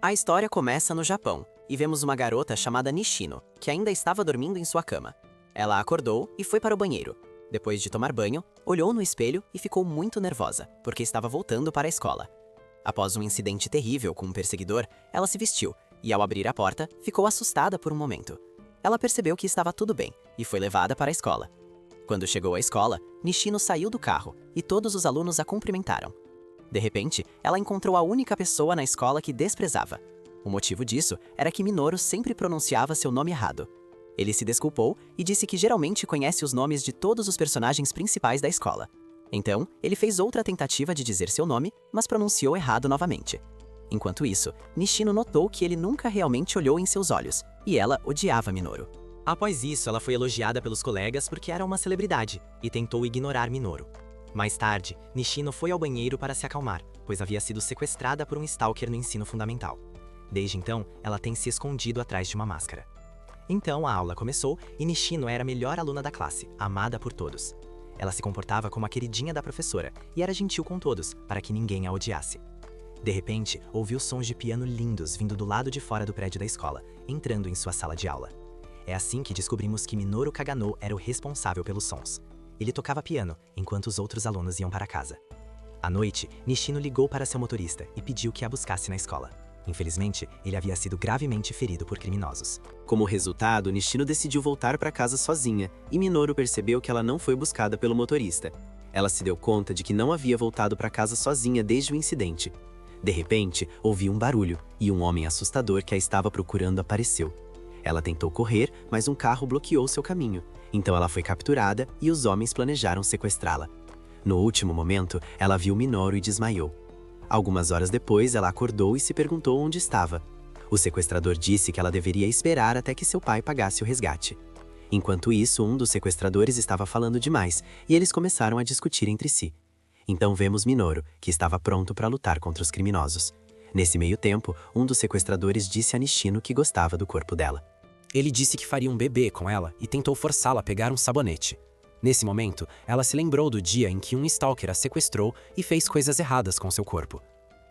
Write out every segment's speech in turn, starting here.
A história começa no Japão, e vemos uma garota chamada Nishino, que ainda estava dormindo em sua cama. Ela acordou e foi para o banheiro. Depois de tomar banho, olhou no espelho e ficou muito nervosa, porque estava voltando para a escola. Após um incidente terrível com um perseguidor, ela se vestiu, e ao abrir a porta, ficou assustada por um momento. Ela percebeu que estava tudo bem, e foi levada para a escola. Quando chegou à escola, Nishino saiu do carro, e todos os alunos a cumprimentaram. De repente, ela encontrou a única pessoa na escola que desprezava. O motivo disso era que Minoru sempre pronunciava seu nome errado. Ele se desculpou e disse que geralmente conhece os nomes de todos os personagens principais da escola. Então, ele fez outra tentativa de dizer seu nome, mas pronunciou errado novamente. Enquanto isso, Nishino notou que ele nunca realmente olhou em seus olhos, e ela odiava Minoru. Após isso, ela foi elogiada pelos colegas porque era uma celebridade, e tentou ignorar Minoru. Mais tarde, Nishino foi ao banheiro para se acalmar, pois havia sido sequestrada por um stalker no ensino fundamental. Desde então, ela tem se escondido atrás de uma máscara. Então, a aula começou e Nishino era a melhor aluna da classe, amada por todos. Ela se comportava como a queridinha da professora e era gentil com todos, para que ninguém a odiasse. De repente, ouviu sons de piano lindos vindo do lado de fora do prédio da escola, entrando em sua sala de aula. É assim que descobrimos que Minoru Kagano era o responsável pelos sons. Ele tocava piano, enquanto os outros alunos iam para casa. À noite, Nishino ligou para seu motorista e pediu que a buscasse na escola. Infelizmente, ele havia sido gravemente ferido por criminosos. Como resultado, Nishino decidiu voltar para casa sozinha, e Minoru percebeu que ela não foi buscada pelo motorista. Ela se deu conta de que não havia voltado para casa sozinha desde o incidente. De repente, ouviu um barulho, e um homem assustador que a estava procurando apareceu. Ela tentou correr, mas um carro bloqueou seu caminho. Então ela foi capturada e os homens planejaram sequestrá-la. No último momento, ela viu Minoru e desmaiou. Algumas horas depois, ela acordou e se perguntou onde estava. O sequestrador disse que ela deveria esperar até que seu pai pagasse o resgate. Enquanto isso, um dos sequestradores estava falando demais e eles começaram a discutir entre si. Então vemos Minoru, que estava pronto para lutar contra os criminosos. Nesse meio tempo, um dos sequestradores disse a Nishino que gostava do corpo dela. Ele disse que faria um bebê com ela e tentou forçá-la a pegar um sabonete. Nesse momento, ela se lembrou do dia em que um stalker a sequestrou e fez coisas erradas com seu corpo.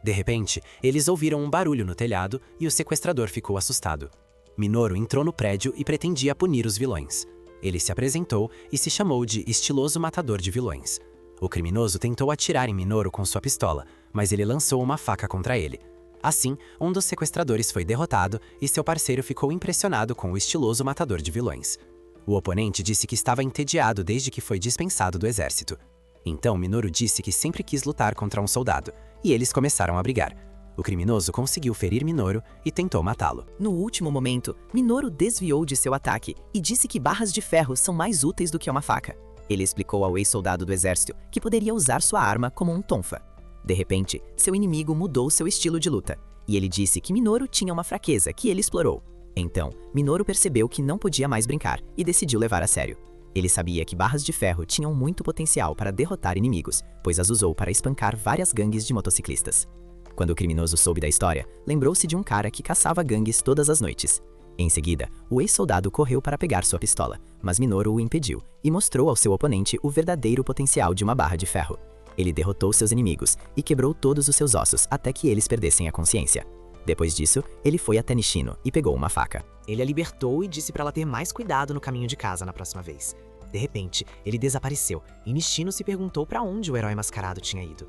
De repente, eles ouviram um barulho no telhado e o sequestrador ficou assustado. Minoru entrou no prédio e pretendia punir os vilões. Ele se apresentou e se chamou de Estiloso Matador de Vilões. O criminoso tentou atirar em Minoru com sua pistola, mas ele lançou uma faca contra ele. Assim, um dos sequestradores foi derrotado e seu parceiro ficou impressionado com o estiloso matador de vilões. O oponente disse que estava entediado desde que foi dispensado do exército. Então Minoru disse que sempre quis lutar contra um soldado, e eles começaram a brigar. O criminoso conseguiu ferir Minoru e tentou matá-lo. No último momento, Minoru desviou de seu ataque e disse que barras de ferro são mais úteis do que uma faca. Ele explicou ao ex-soldado do exército que poderia usar sua arma como um tonfa. De repente, seu inimigo mudou seu estilo de luta, e ele disse que Minoru tinha uma fraqueza que ele explorou. Então, Minoru percebeu que não podia mais brincar e decidiu levar a sério. Ele sabia que barras de ferro tinham muito potencial para derrotar inimigos, pois as usou para espancar várias gangues de motociclistas. Quando o criminoso soube da história, lembrou-se de um cara que caçava gangues todas as noites. Em seguida, o ex-soldado correu para pegar sua pistola, mas Minoru o impediu e mostrou ao seu oponente o verdadeiro potencial de uma barra de ferro. Ele derrotou seus inimigos e quebrou todos os seus ossos até que eles perdessem a consciência. Depois disso, ele foi até Nishino e pegou uma faca. Ele a libertou e disse para ela ter mais cuidado no caminho de casa na próxima vez. De repente, ele desapareceu e Nishino se perguntou para onde o herói mascarado tinha ido.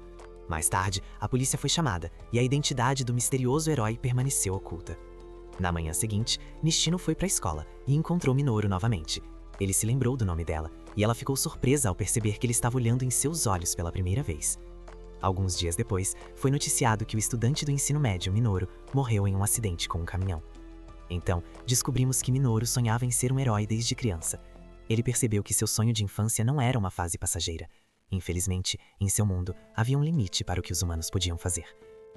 Mais tarde, a polícia foi chamada e a identidade do misterioso herói permaneceu oculta. Na manhã seguinte, Nishino foi para a escola e encontrou Minoru novamente. Ele se lembrou do nome dela e ela ficou surpresa ao perceber que ele estava olhando em seus olhos pela primeira vez. Alguns dias depois, foi noticiado que o estudante do ensino médio, Minoru, morreu em um acidente com um caminhão. Então, descobrimos que Minoru sonhava em ser um herói desde criança. Ele percebeu que seu sonho de infância não era uma fase passageira. Infelizmente, em seu mundo, havia um limite para o que os humanos podiam fazer.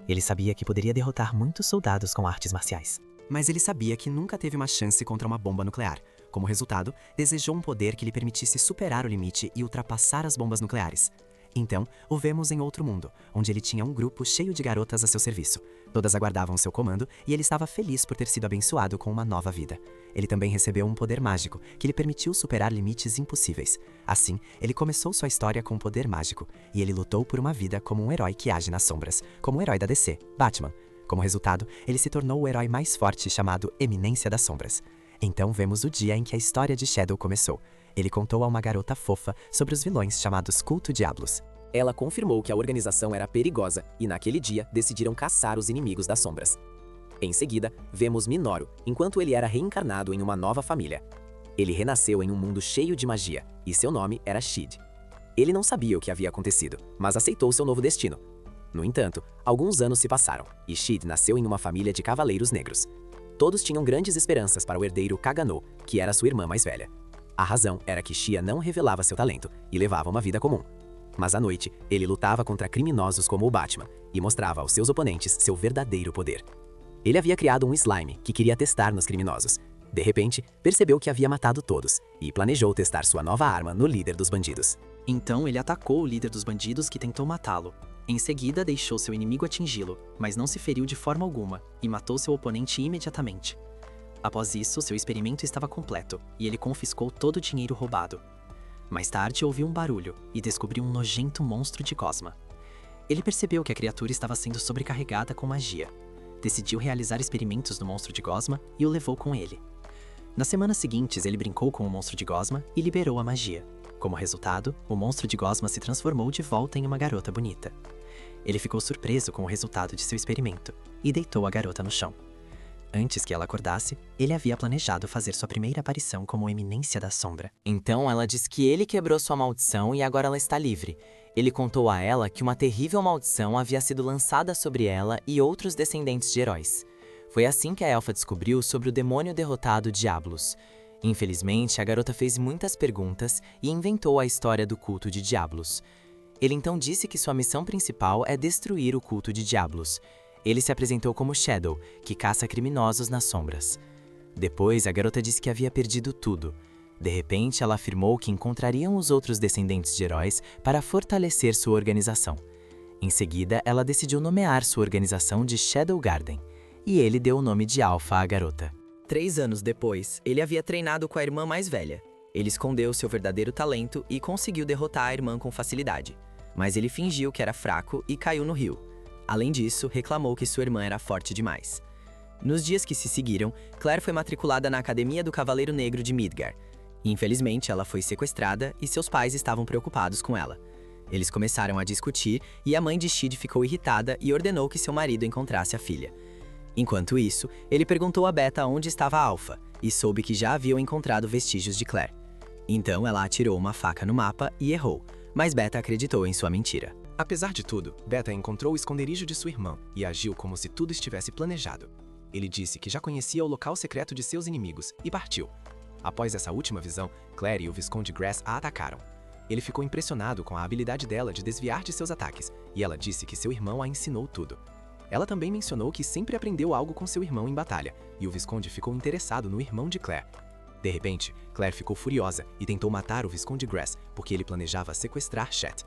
Ele sabia que poderia derrotar muitos soldados com artes marciais. Mas ele sabia que nunca teve uma chance contra uma bomba nuclear. Como resultado, desejou um poder que lhe permitisse superar o limite e ultrapassar as bombas nucleares. Então, o vemos em outro mundo, onde ele tinha um grupo cheio de garotas a seu serviço. Todas aguardavam seu comando e ele estava feliz por ter sido abençoado com uma nova vida. Ele também recebeu um poder mágico, que lhe permitiu superar limites impossíveis. Assim, ele começou sua história com um poder mágico, e ele lutou por uma vida como um herói que age nas sombras, como o herói da DC, Batman. Como resultado, ele se tornou o herói mais forte chamado Eminência das Sombras. Então vemos o dia em que a história de Shadow começou. Ele contou a uma garota fofa sobre os vilões chamados Culto Diablos. Ela confirmou que a organização era perigosa e naquele dia decidiram caçar os inimigos das sombras. Em seguida, vemos Minoru, enquanto ele era reencarnado em uma nova família. Ele renasceu em um mundo cheio de magia, e seu nome era Shid. Ele não sabia o que havia acontecido, mas aceitou seu novo destino. No entanto, alguns anos se passaram, e Shid nasceu em uma família de cavaleiros negros. Todos tinham grandes esperanças para o herdeiro Kagano, que era sua irmã mais velha. A razão era que Shia não revelava seu talento e levava uma vida comum. Mas à noite, ele lutava contra criminosos como o Batman e mostrava aos seus oponentes seu verdadeiro poder. Ele havia criado um slime que queria testar nos criminosos. De repente, percebeu que havia matado todos e planejou testar sua nova arma no líder dos bandidos. Então ele atacou o líder dos bandidos que tentou matá-lo. Em seguida, deixou seu inimigo atingi-lo, mas não se feriu de forma alguma e matou seu oponente imediatamente. Após isso, seu experimento estava completo e ele confiscou todo o dinheiro roubado. Mais tarde, ouviu um barulho e descobriu um nojento monstro de gosma. Ele percebeu que a criatura estava sendo sobrecarregada com magia. Decidiu realizar experimentos no monstro de gosma e o levou com ele. Nas semanas seguintes, ele brincou com o monstro de gosma e liberou a magia. Como resultado, o monstro de gosma se transformou de volta em uma garota bonita. Ele ficou surpreso com o resultado de seu experimento e deitou a garota no chão. Antes que ela acordasse, ele havia planejado fazer sua primeira aparição como Eminência da Sombra. Então ela diz que ele quebrou sua maldição e agora ela está livre. Ele contou a ela que uma terrível maldição havia sido lançada sobre ela e outros descendentes de heróis. Foi assim que a elfa descobriu sobre o demônio derrotado Diablos. Infelizmente, a garota fez muitas perguntas e inventou a história do culto de Diablos. Ele então disse que sua missão principal é destruir o culto de Diablos. Ele se apresentou como Shadow, que caça criminosos nas sombras. Depois, a garota disse que havia perdido tudo. De repente, ela afirmou que encontrariam os outros descendentes de heróis para fortalecer sua organização. Em seguida, ela decidiu nomear sua organização de Shadow Garden, e ele deu o nome de Alpha à garota. 3 anos depois, ele havia treinado com a irmã mais velha. Ele escondeu seu verdadeiro talento e conseguiu derrotar a irmã com facilidade. Mas ele fingiu que era fraco e caiu no rio. Além disso, reclamou que sua irmã era forte demais. Nos dias que se seguiram, Claire foi matriculada na Academia do Cavaleiro Negro de Midgar. Infelizmente, ela foi sequestrada e seus pais estavam preocupados com ela. Eles começaram a discutir e a mãe de Shid ficou irritada e ordenou que seu marido encontrasse a filha. Enquanto isso, ele perguntou a Beta onde estava a Alpha e soube que já haviam encontrado vestígios de Claire. Então ela atirou uma faca no mapa e errou, mas Beta acreditou em sua mentira. Apesar de tudo, Beta encontrou o esconderijo de sua irmã e agiu como se tudo estivesse planejado. Ele disse que já conhecia o local secreto de seus inimigos e partiu. Após essa última visão, Claire e o Visconde Grass a atacaram. Ele ficou impressionado com a habilidade dela de desviar de seus ataques, e ela disse que seu irmão a ensinou tudo. Ela também mencionou que sempre aprendeu algo com seu irmão em batalha, e o Visconde ficou interessado no irmão de Claire. De repente, Claire ficou furiosa e tentou matar o Visconde Grass porque ele planejava sequestrar Chet.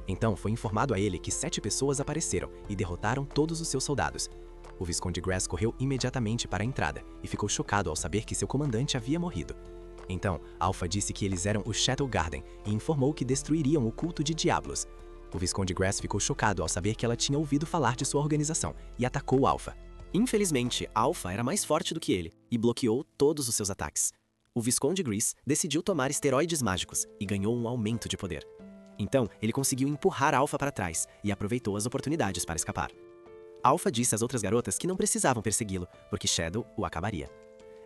Então foi informado a ele que 7 pessoas apareceram e derrotaram todos os seus soldados. O Visconde Grass correu imediatamente para a entrada e ficou chocado ao saber que seu comandante havia morrido. Então, Alpha disse que eles eram o Shadow Garden e informou que destruiriam o culto de Diablos. O Visconde Grass ficou chocado ao saber que ela tinha ouvido falar de sua organização e atacou Alpha. Infelizmente, Alpha era mais forte do que ele e bloqueou todos os seus ataques. O Visconde Grass decidiu tomar esteroides mágicos e ganhou um aumento de poder. Então, ele conseguiu empurrar Alpha para trás e aproveitou as oportunidades para escapar. Alpha disse às outras garotas que não precisavam persegui-lo, porque Shadow o acabaria.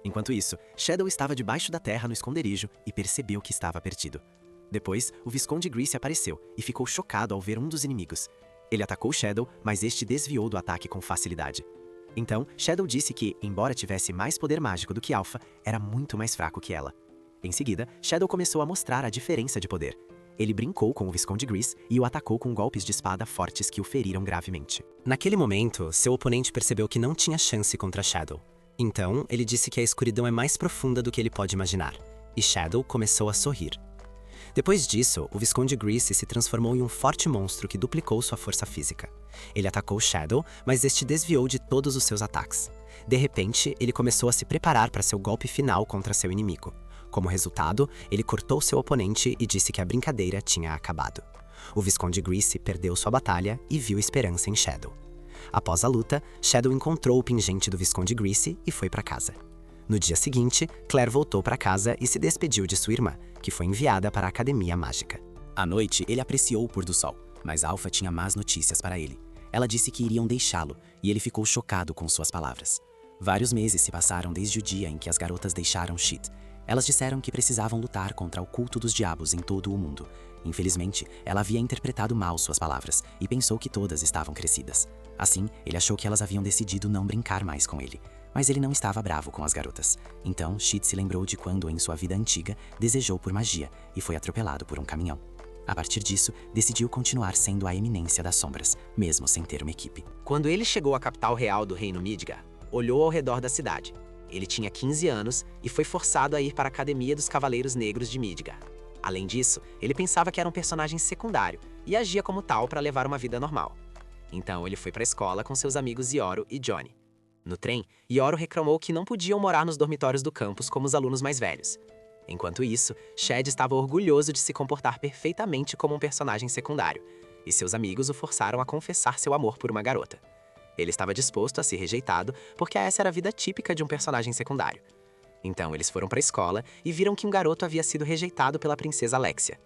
Enquanto isso, Shadow estava debaixo da terra no esconderijo e percebeu que estava perdido. Depois, o Visconde Grace apareceu e ficou chocado ao ver um dos inimigos. Ele atacou Shadow, mas este desviou do ataque com facilidade. Então, Shadow disse que, embora tivesse mais poder mágico do que Alpha, era muito mais fraco que ela. Em seguida, Shadow começou a mostrar a diferença de poder. Ele brincou com o Visconde Grace e o atacou com golpes de espada fortes que o feriram gravemente. Naquele momento, seu oponente percebeu que não tinha chance contra Shadow. Então, ele disse que a escuridão é mais profunda do que ele pode imaginar, e Shadow começou a sorrir. Depois disso, o Visconde Grace se transformou em um forte monstro que duplicou sua força física. Ele atacou Shadow, mas este desviou de todos os seus ataques. De repente, ele começou a se preparar para seu golpe final contra seu inimigo. Como resultado, ele cortou seu oponente e disse que a brincadeira tinha acabado. O Visconde Grace perdeu sua batalha e viu esperança em Shadow. Após a luta, Shadow encontrou o pingente do Visconde Greasy e foi para casa. No dia seguinte, Claire voltou para casa e se despediu de sua irmã, que foi enviada para a Academia Mágica. À noite, ele apreciou o pôr do sol, mas Alpha tinha más notícias para ele. Ela disse que iriam deixá-lo, e ele ficou chocado com suas palavras. Vários meses se passaram desde o dia em que as garotas deixaram Sheet. Elas disseram que precisavam lutar contra o culto dos diabos em todo o mundo. Infelizmente, ela havia interpretado mal suas palavras e pensou que todas estavam crescidas. Assim, ele achou que elas haviam decidido não brincar mais com ele. Mas ele não estava bravo com as garotas. Então, Sheet se lembrou de quando, em sua vida antiga, desejou por magia e foi atropelado por um caminhão. A partir disso, decidiu continuar sendo a eminência das sombras, mesmo sem ter uma equipe. Quando ele chegou à capital real do Reino Midgar, olhou ao redor da cidade. Ele tinha 15 anos e foi forçado a ir para a Academia dos Cavaleiros Negros de Midgar. Além disso, ele pensava que era um personagem secundário e agia como tal para levar uma vida normal. Então ele foi para a escola com seus amigos Ioro e Johnny. No trem, Ioro reclamou que não podiam morar nos dormitórios do campus como os alunos mais velhos. Enquanto isso, Shed estava orgulhoso de se comportar perfeitamente como um personagem secundário, e seus amigos o forçaram a confessar seu amor por uma garota. Ele estava disposto a ser rejeitado, porque essa era a vida típica de um personagem secundário. Então eles foram para a escola e viram que um garoto havia sido rejeitado pela princesa Alexia.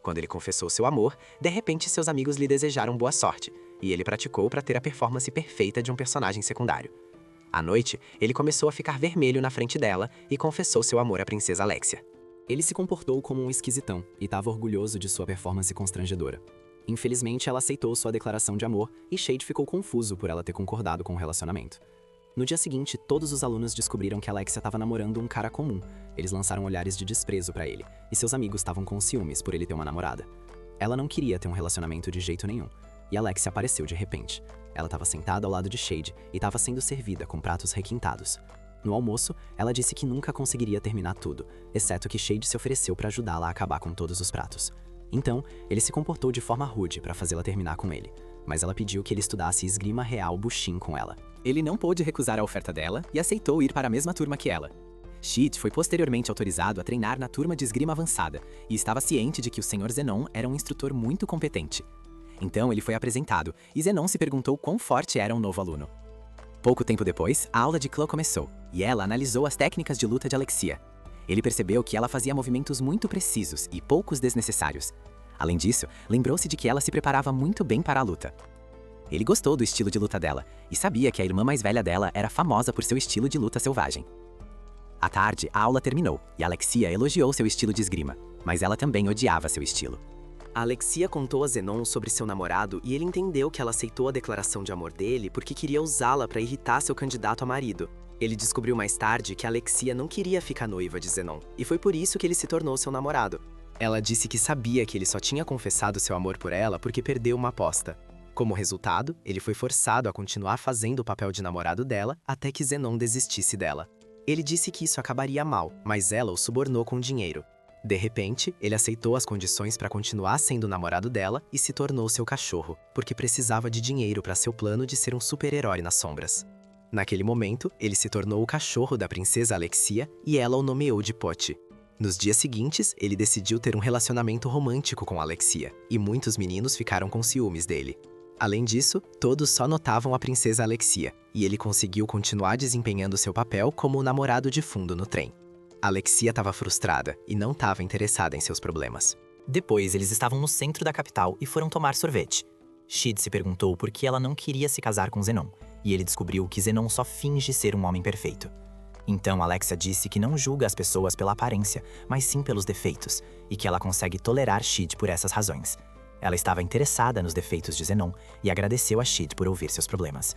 Quando ele confessou seu amor, de repente seus amigos lhe desejaram boa sorte, e ele praticou para ter a performance perfeita de um personagem secundário. À noite, ele começou a ficar vermelho na frente dela e confessou seu amor à princesa Alexia. Ele se comportou como um esquisitão e estava orgulhoso de sua performance constrangedora. Infelizmente, ela aceitou sua declaração de amor e Shade ficou confuso por ela ter concordado com o relacionamento. No dia seguinte, todos os alunos descobriram que Alexia estava namorando um cara comum. Eles lançaram olhares de desprezo para ele, e seus amigos estavam com ciúmes por ele ter uma namorada. Ela não queria ter um relacionamento de jeito nenhum, e Alexia apareceu de repente. Ela estava sentada ao lado de Shade e estava sendo servida com pratos requintados. No almoço, ela disse que nunca conseguiria terminar tudo, exceto que Shade se ofereceu para ajudá-la a acabar com todos os pratos. Então, ele se comportou de forma rude para fazê-la terminar com ele, mas ela pediu que ele estudasse esgrima real Bushin com ela. Ele não pôde recusar a oferta dela e aceitou ir para a mesma turma que ela. Sheet foi posteriormente autorizado a treinar na turma de esgrima avançada e estava ciente de que o Sr. Zenon era um instrutor muito competente. Então ele foi apresentado e Zenon se perguntou quão forte era um novo aluno. Pouco tempo depois, a aula de clã começou e ela analisou as técnicas de luta de Alexia. Ele percebeu que ela fazia movimentos muito precisos e poucos desnecessários. Além disso, lembrou-se de que ela se preparava muito bem para a luta. Ele gostou do estilo de luta dela e sabia que a irmã mais velha dela era famosa por seu estilo de luta selvagem. À tarde, a aula terminou e Alexia elogiou seu estilo de esgrima, mas ela também odiava seu estilo. A Alexia contou a Zenon sobre seu namorado e ele entendeu que ela aceitou a declaração de amor dele porque queria usá-la para irritar seu candidato a marido. Ele descobriu mais tarde que Alexia não queria ficar noiva de Zenon, e foi por isso que ele se tornou seu namorado. Ela disse que sabia que ele só tinha confessado seu amor por ela porque perdeu uma aposta. Como resultado, ele foi forçado a continuar fazendo o papel de namorado dela até que Zenon desistisse dela. Ele disse que isso acabaria mal, mas ela o subornou com dinheiro. De repente, ele aceitou as condições para continuar sendo o namorado dela e se tornou seu cachorro, porque precisava de dinheiro para seu plano de ser um super-herói nas sombras. Naquele momento, ele se tornou o cachorro da princesa Alexia e ela o nomeou de Pote. Nos dias seguintes, ele decidiu ter um relacionamento romântico com Alexia, e muitos meninos ficaram com ciúmes dele. Além disso, todos só notavam a princesa Alexia, e ele conseguiu continuar desempenhando seu papel como o namorado de fundo no trem. Alexia estava frustrada e não estava interessada em seus problemas. Depois, eles estavam no centro da capital e foram tomar sorvete. Sheed se perguntou por que ela não queria se casar com Zenon, e ele descobriu que Zenon só finge ser um homem perfeito. Então Alexia disse que não julga as pessoas pela aparência, mas sim pelos defeitos, e que ela consegue tolerar Sheed por essas razões. Ela estava interessada nos defeitos de Zenon e agradeceu a Sheed por ouvir seus problemas.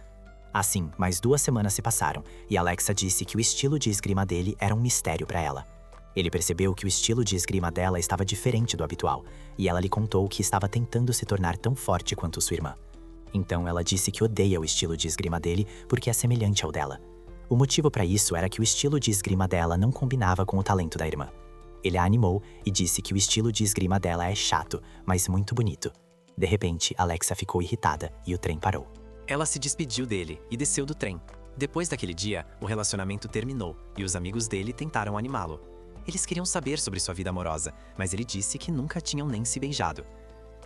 Assim, mais 2 semanas se passaram, e Alexia disse que o estilo de esgrima dele era um mistério para ela. Ele percebeu que o estilo de esgrima dela estava diferente do habitual, e ela lhe contou que estava tentando se tornar tão forte quanto sua irmã. Então ela disse que odeia o estilo de esgrima dele porque é semelhante ao dela. O motivo para isso era que o estilo de esgrima dela não combinava com o talento da irmã. Ele a animou e disse que o estilo de esgrima dela é chato, mas muito bonito. De repente, Alexia ficou irritada e o trem parou. Ela se despediu dele e desceu do trem. Depois daquele dia, o relacionamento terminou e os amigos dele tentaram animá-lo. Eles queriam saber sobre sua vida amorosa, mas ele disse que nunca tinham nem se beijado.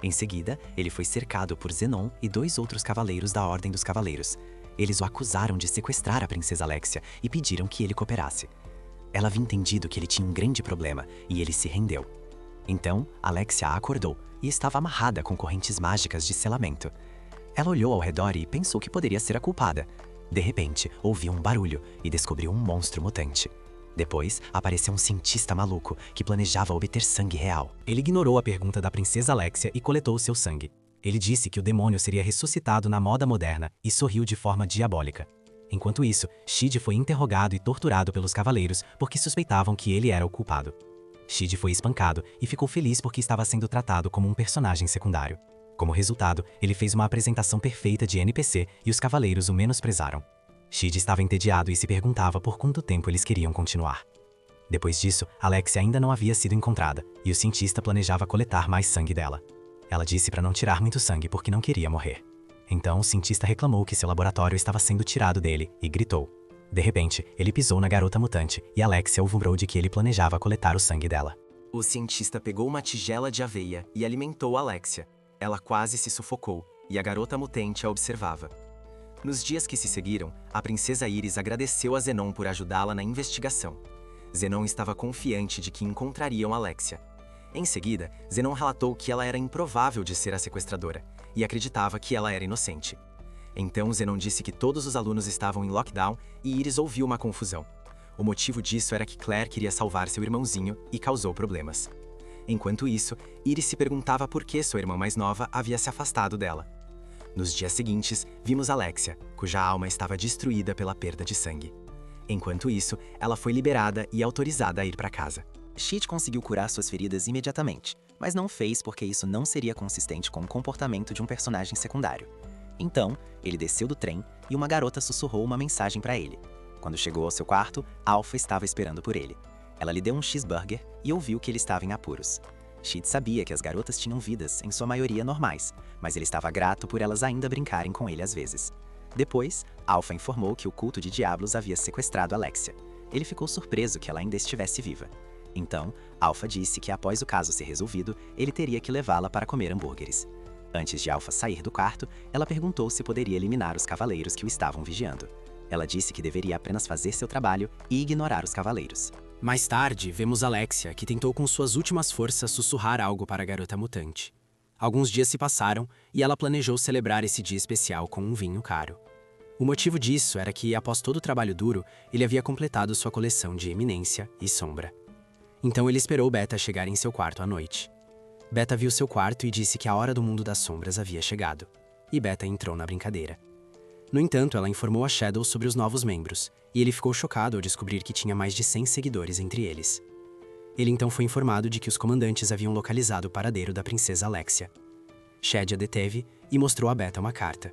Em seguida, ele foi cercado por Zenon e 2 outros cavaleiros da Ordem dos Cavaleiros. Eles o acusaram de sequestrar a princesa Alexia e pediram que ele cooperasse. Ela havia entendido que ele tinha um grande problema e ele se rendeu. Então, Alexia a acordou e estava amarrada com correntes mágicas de selamento. Ela olhou ao redor e pensou que poderia ser a culpada. De repente, ouviu um barulho e descobriu um monstro mutante. Depois, apareceu um cientista maluco que planejava obter sangue real. Ele ignorou a pergunta da princesa Alexia e coletou seu sangue. Ele disse que o demônio seria ressuscitado na moda moderna e sorriu de forma diabólica. Enquanto isso, Shid foi interrogado e torturado pelos cavaleiros porque suspeitavam que ele era o culpado. Shid foi espancado e ficou feliz porque estava sendo tratado como um personagem secundário. Como resultado, ele fez uma apresentação perfeita de NPC e os cavaleiros o menosprezaram. Shid estava entediado e se perguntava por quanto tempo eles queriam continuar. Depois disso, Alexia ainda não havia sido encontrada e o cientista planejava coletar mais sangue dela. Ela disse para não tirar muito sangue porque não queria morrer. Então o cientista reclamou que seu laboratório estava sendo tirado dele e gritou. De repente, ele pisou na garota mutante e Alexia o lembrou de que ele planejava coletar o sangue dela. O cientista pegou uma tigela de aveia e alimentou Alexia. Ela quase se sufocou e a garota mutante a observava. Nos dias que se seguiram, a princesa Iris agradeceu a Zenon por ajudá-la na investigação. Zenon estava confiante de que encontrariam Alexia. Em seguida, Zenon relatou que ela era improvável de ser a sequestradora e acreditava que ela era inocente. Então Zenon disse que todos os alunos estavam em lockdown e Iris ouviu uma confusão. O motivo disso era que Claire queria salvar seu irmãozinho e causou problemas. Enquanto isso, Iris se perguntava por que sua irmã mais nova havia se afastado dela. Nos dias seguintes, vimos Alexia, cuja alma estava destruída pela perda de sangue. Enquanto isso, ela foi liberada e autorizada a ir para casa. Shid conseguiu curar suas feridas imediatamente, mas não fez porque isso não seria consistente com o comportamento de um personagem secundário. Então, ele desceu do trem e uma garota sussurrou uma mensagem para ele. Quando chegou ao seu quarto, Alpha estava esperando por ele. Ela lhe deu um cheeseburger e ouviu que ele estava em apuros. Shid sabia que as garotas tinham vidas, em sua maioria normais, mas ele estava grato por elas ainda brincarem com ele às vezes. Depois, Alpha informou que o culto de diablos havia sequestrado Alexia. Ele ficou surpreso que ela ainda estivesse viva. Então, Alpha disse que após o caso ser resolvido, ele teria que levá-la para comer hambúrgueres. Antes de Alpha sair do quarto, ela perguntou se poderia eliminar os cavaleiros que o estavam vigiando. Ela disse que deveria apenas fazer seu trabalho e ignorar os cavaleiros. Mais tarde, vemos Alexia, que tentou com suas últimas forças sussurrar algo para a garota mutante. Alguns dias se passaram e ela planejou celebrar esse dia especial com um vinho caro. O motivo disso era que, após todo o trabalho duro, ele havia completado sua coleção de eminência e sombra. Então ele esperou Beta chegar em seu quarto à noite. Beta viu seu quarto e disse que a hora do mundo das sombras havia chegado. E Beta entrou na brincadeira. No entanto, ela informou a Shadow sobre os novos membros, e ele ficou chocado ao descobrir que tinha mais de 100 seguidores entre eles. Ele então foi informado de que os comandantes haviam localizado o paradeiro da princesa Alexia. Shed a deteve e mostrou a Beta uma carta.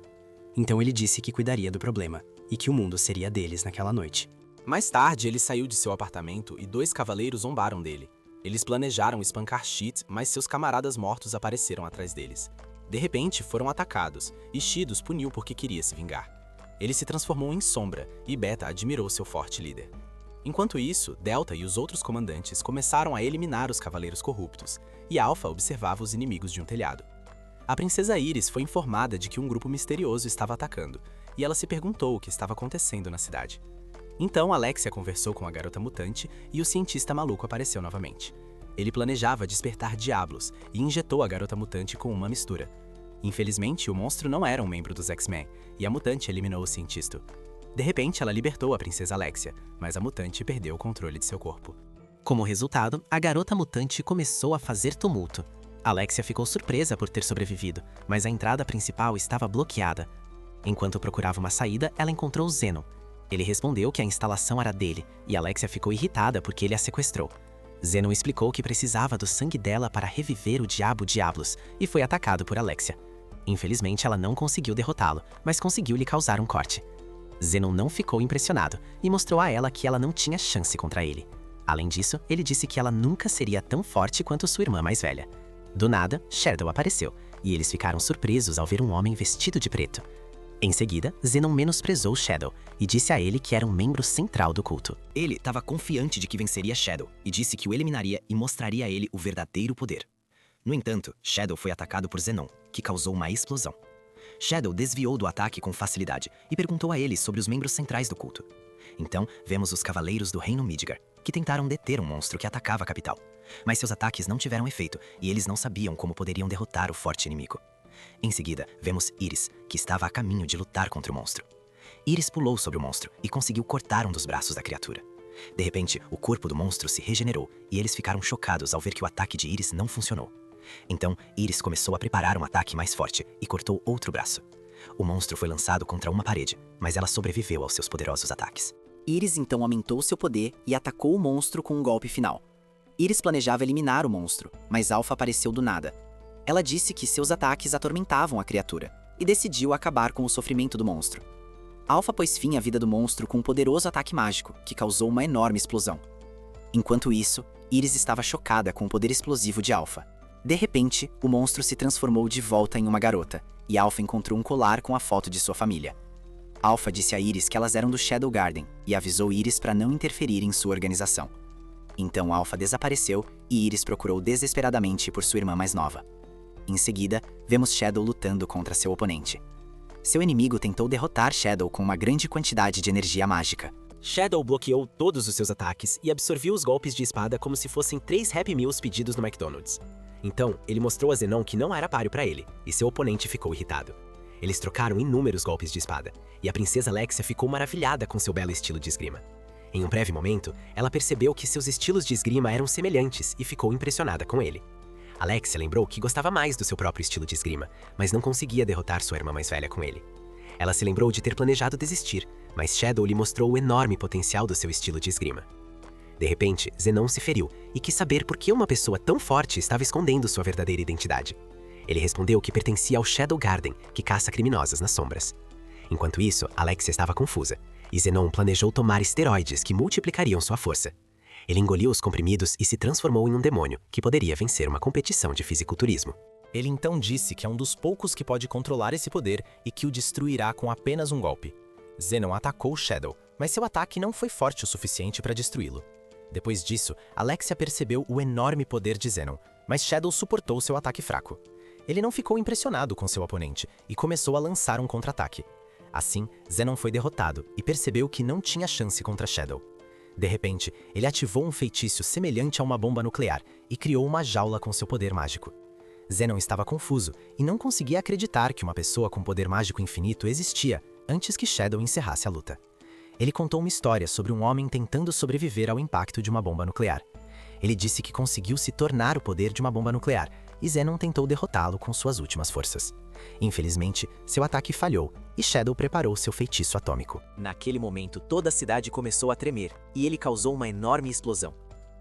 Então ele disse que cuidaria do problema, e que o mundo seria deles naquela noite. Mais tarde, ele saiu de seu apartamento e 2 cavaleiros zombaram dele. Eles planejaram espancar Shid, mas seus camaradas mortos apareceram atrás deles. De repente, foram atacados, e Shid os puniu porque queria se vingar. Ele se transformou em sombra, e Beta admirou seu forte líder. Enquanto isso, Delta e os outros comandantes começaram a eliminar os cavaleiros corruptos, e Alpha observava os inimigos de um telhado. A princesa Iris foi informada de que um grupo misterioso estava atacando, e ela se perguntou o que estava acontecendo na cidade. Então Alexia conversou com a garota mutante e o cientista maluco apareceu novamente. Ele planejava despertar diablos e injetou a garota mutante com uma mistura. Infelizmente, o monstro não era um membro dos X-Men, e a mutante eliminou o cientista. De repente, ela libertou a princesa Alexia, mas a mutante perdeu o controle de seu corpo. Como resultado, a garota mutante começou a fazer tumulto. Alexia ficou surpresa por ter sobrevivido, mas a entrada principal estava bloqueada. Enquanto procurava uma saída, ela encontrou Zenon. Ele respondeu que a instalação era dele, e Alexia ficou irritada porque ele a sequestrou. Zenon explicou que precisava do sangue dela para reviver o Diabo Diablos, e foi atacado por Alexia. Infelizmente, ela não conseguiu derrotá-lo, mas conseguiu lhe causar um corte. Zenon não ficou impressionado, e mostrou a ela que ela não tinha chance contra ele. Além disso, ele disse que ela nunca seria tão forte quanto sua irmã mais velha. Do nada, Shadow apareceu, e eles ficaram surpresos ao ver um homem vestido de preto. Em seguida, Zenon menosprezou Shadow e disse a ele que era um membro central do culto. Ele estava confiante de que venceria Shadow e disse que o eliminaria e mostraria a ele o verdadeiro poder. No entanto, Shadow foi atacado por Zenon, que causou uma explosão. Shadow desviou do ataque com facilidade e perguntou a ele sobre os membros centrais do culto. Então, vemos os Cavaleiros do Reino Midgar, que tentaram deter um monstro que atacava a capital. Mas seus ataques não tiveram efeito e eles não sabiam como poderiam derrotar o forte inimigo. Em seguida, vemos Iris, que estava a caminho de lutar contra o monstro. Iris pulou sobre o monstro e conseguiu cortar um dos braços da criatura. De repente, o corpo do monstro se regenerou e eles ficaram chocados ao ver que o ataque de Iris não funcionou. Então, Iris começou a preparar um ataque mais forte e cortou outro braço. O monstro foi lançado contra uma parede, mas ela sobreviveu aos seus poderosos ataques. Iris então aumentou seu poder e atacou o monstro com um golpe final. Iris planejava eliminar o monstro, mas Alpha apareceu do nada. Ela disse que seus ataques atormentavam a criatura e decidiu acabar com o sofrimento do monstro. Alpha pôs fim à vida do monstro com um poderoso ataque mágico, que causou uma enorme explosão. Enquanto isso, Iris estava chocada com o poder explosivo de Alpha. De repente, o monstro se transformou de volta em uma garota, e Alpha encontrou um colar com a foto de sua família. Alpha disse a Iris que elas eram do Shadow Garden e avisou Iris para não interferir em sua organização. Então Alpha desapareceu e Iris procurou desesperadamente por sua irmã mais nova. Em seguida, vemos Shadow lutando contra seu oponente. Seu inimigo tentou derrotar Shadow com uma grande quantidade de energia mágica. Shadow bloqueou todos os seus ataques e absorveu os golpes de espada como se fossem 3 Happy Meals pedidos no McDonald's. Então, ele mostrou a Zenon que não era páreo para ele, e seu oponente ficou irritado. Eles trocaram inúmeros golpes de espada, e a princesa Alexia ficou maravilhada com seu belo estilo de esgrima. Em um breve momento, ela percebeu que seus estilos de esgrima eram semelhantes e ficou impressionada com ele. Alexia lembrou que gostava mais do seu próprio estilo de esgrima, mas não conseguia derrotar sua irmã mais velha com ele. Ela se lembrou de ter planejado desistir, mas Shadow lhe mostrou o enorme potencial do seu estilo de esgrima. De repente, Zenon se feriu e quis saber por que uma pessoa tão forte estava escondendo sua verdadeira identidade. Ele respondeu que pertencia ao Shadow Garden, que caça criminosos nas sombras. Enquanto isso, Alexia estava confusa, e Zenon planejou tomar esteroides que multiplicariam sua força. Ele engoliu os comprimidos e se transformou em um demônio que poderia vencer uma competição de fisiculturismo. Ele então disse que é um dos poucos que pode controlar esse poder e que o destruirá com apenas um golpe. Zenon atacou Shadow, mas seu ataque não foi forte o suficiente para destruí-lo. Depois disso, Alexia percebeu o enorme poder de Zenon, mas Shadow suportou seu ataque fraco. Ele não ficou impressionado com seu oponente e começou a lançar um contra-ataque. Assim, Zenon foi derrotado e percebeu que não tinha chance contra Shadow. De repente, ele ativou um feitiço semelhante a uma bomba nuclear e criou uma jaula com seu poder mágico. Zenon estava confuso e não conseguia acreditar que uma pessoa com poder mágico infinito existia antes que Shadow encerrasse a luta. Ele contou uma história sobre um homem tentando sobreviver ao impacto de uma bomba nuclear. Ele disse que conseguiu se tornar o poder de uma bomba nuclear, e Zenon tentou derrotá-lo com suas últimas forças. Infelizmente, seu ataque falhou, e Shadow preparou seu feitiço atômico. Naquele momento, toda a cidade começou a tremer, e ele causou uma enorme explosão.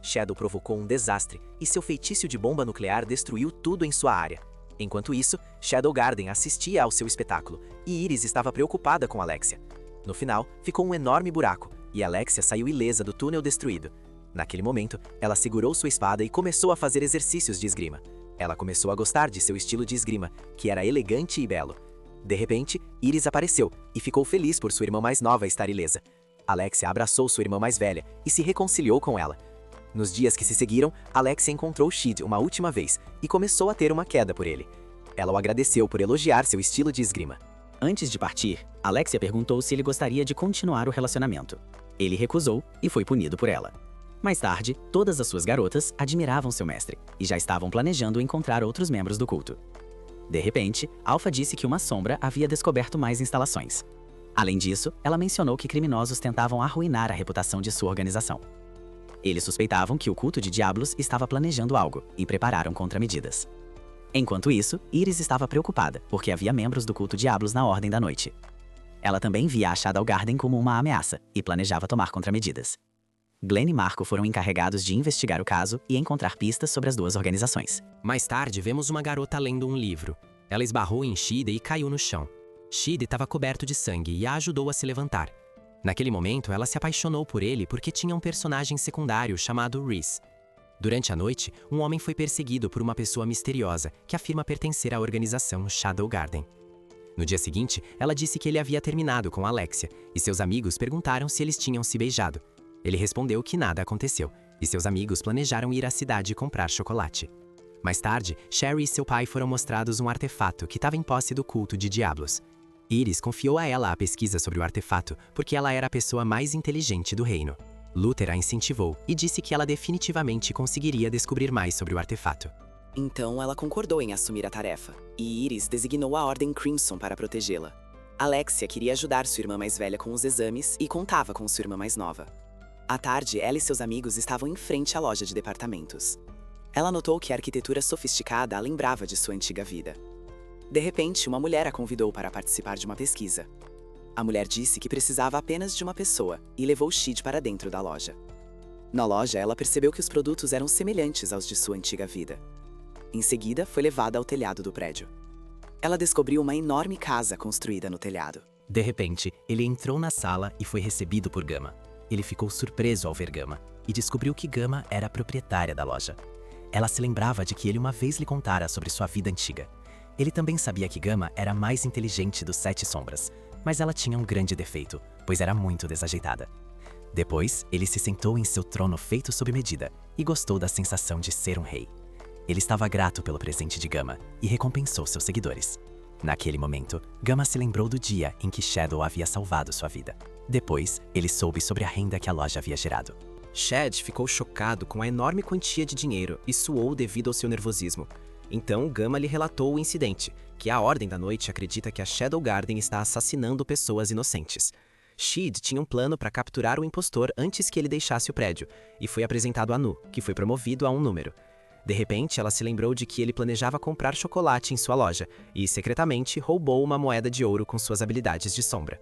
Shadow provocou um desastre, e seu feitiço de bomba nuclear destruiu tudo em sua área. Enquanto isso, Shadow Garden assistia ao seu espetáculo, e Iris estava preocupada com Alexia. No final, ficou um enorme buraco, e Alexia saiu ilesa do túnel destruído. Naquele momento, ela segurou sua espada e começou a fazer exercícios de esgrima. Ela começou a gostar de seu estilo de esgrima, que era elegante e belo. De repente, Iris apareceu e ficou feliz por sua irmã mais nova estar ilesa. Alexia abraçou sua irmã mais velha e se reconciliou com ela. Nos dias que se seguiram, Alexia encontrou Shid uma última vez e começou a ter uma queda por ele. Ela o agradeceu por elogiar seu estilo de esgrima. Antes de partir, Alexia perguntou se ele gostaria de continuar o relacionamento. Ele recusou e foi punido por ela. Mais tarde, todas as suas garotas admiravam seu mestre e já estavam planejando encontrar outros membros do culto. De repente, Alpha disse que uma sombra havia descoberto mais instalações. Além disso, ela mencionou que criminosos tentavam arruinar a reputação de sua organização. Eles suspeitavam que o culto de Diablos estava planejando algo e prepararam contramedidas. Enquanto isso, Iris estava preocupada, porque havia membros do culto Diablos na Ordem da Noite. Ela também via a Shadow Garden como uma ameaça e planejava tomar contramedidas. Glenn e Marco foram encarregados de investigar o caso e encontrar pistas sobre as duas organizações. Mais tarde, vemos uma garota lendo um livro. Ela esbarrou em Shide e caiu no chão. Shide estava coberto de sangue e a ajudou a se levantar. Naquele momento, ela se apaixonou por ele porque tinha um personagem secundário chamado Rhys. Durante a noite, um homem foi perseguido por uma pessoa misteriosa que afirma pertencer à organização Shadow Garden. No dia seguinte, ela disse que ele havia terminado com Alexia e seus amigos perguntaram se eles tinham se beijado. Ele respondeu que nada aconteceu e seus amigos planejaram ir à cidade comprar chocolate. Mais tarde, Sherry e seu pai foram mostrados um artefato que estava em posse do culto de Diablos. Iris confiou a ela a pesquisa sobre o artefato porque ela era a pessoa mais inteligente do reino. Luther a incentivou e disse que ela definitivamente conseguiria descobrir mais sobre o artefato. Então ela concordou em assumir a tarefa, e Iris designou a Ordem Crimson para protegê-la. Alexia queria ajudar sua irmã mais velha com os exames e contava com sua irmã mais nova. À tarde, ela e seus amigos estavam em frente à loja de departamentos. Ela notou que a arquitetura sofisticada a lembrava de sua antiga vida. De repente, uma mulher a convidou para participar de uma pesquisa. A mulher disse que precisava apenas de uma pessoa e levou Shid para dentro da loja. Na loja, ela percebeu que os produtos eram semelhantes aos de sua antiga vida. Em seguida, foi levada ao telhado do prédio. Ela descobriu uma enorme casa construída no telhado. De repente, ele entrou na sala e foi recebido por Gama. Ele ficou surpreso ao ver Gama e descobriu que Gama era a proprietária da loja. Ela se lembrava de que ele uma vez lhe contara sobre sua vida antiga. Ele também sabia que Gama era a mais inteligente dos 7 sombras, mas ela tinha um grande defeito, pois era muito desajeitada. Depois, ele se sentou em seu trono feito sob medida e gostou da sensação de ser um rei. Ele estava grato pelo presente de Gama e recompensou seus seguidores. Naquele momento, Gama se lembrou do dia em que Shadow havia salvado sua vida. Depois, ele soube sobre a renda que a loja havia gerado. Shed ficou chocado com a enorme quantia de dinheiro e suou devido ao seu nervosismo. Então, Gama lhe relatou o incidente, que a Ordem da Noite acredita que a Shadow Garden está assassinando pessoas inocentes. Shid tinha um plano para capturar o impostor antes que ele deixasse o prédio, e foi apresentado a Nu, que foi promovido a um número. De repente, ela se lembrou de que ele planejava comprar chocolate em sua loja e, secretamente, roubou uma moeda de ouro com suas habilidades de sombra.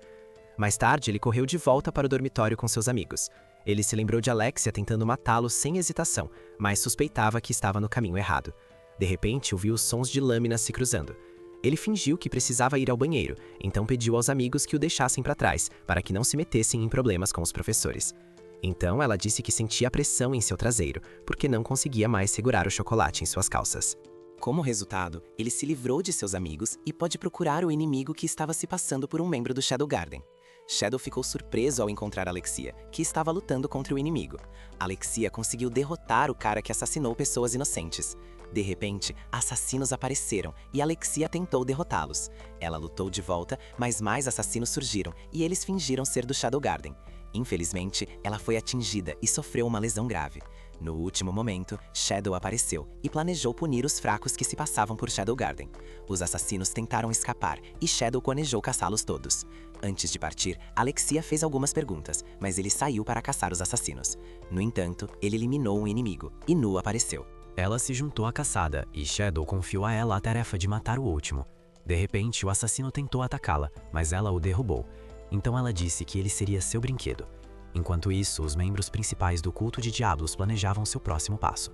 Mais tarde, ele correu de volta para o dormitório com seus amigos. Ele se lembrou de Alexia tentando matá-lo sem hesitação, mas suspeitava que estava no caminho errado. De repente, ouviu os sons de lâminas se cruzando. Ele fingiu que precisava ir ao banheiro, então pediu aos amigos que o deixassem para trás, para que não se metessem em problemas com os professores. Então ela disse que sentia pressão em seu traseiro, porque não conseguia mais segurar o chocolate em suas calças. Como resultado, ele se livrou de seus amigos e pôde procurar o inimigo que estava se passando por um membro do Shadow Garden. Shadow ficou surpreso ao encontrar Alexia, que estava lutando contra o inimigo. Alexia conseguiu derrotar o cara que assassinou pessoas inocentes. De repente, assassinos apareceram e Alexia tentou derrotá-los. Ela lutou de volta, mas mais assassinos surgiram e eles fingiram ser do Shadow Garden. Infelizmente, ela foi atingida e sofreu uma lesão grave. No último momento, Shadow apareceu e planejou punir os fracos que se passavam por Shadow Garden. Os assassinos tentaram escapar e Shadow planejou caçá-los todos. Antes de partir, Alexia fez algumas perguntas, mas ele saiu para caçar os assassinos. No entanto, ele eliminou um inimigo e Nu apareceu. Ela se juntou à caçada e Shadow confiou a ela a tarefa de matar o último. De repente, o assassino tentou atacá-la, mas ela o derrubou. Então ela disse que ele seria seu brinquedo. Enquanto isso, os membros principais do culto de Diablos planejavam seu próximo passo.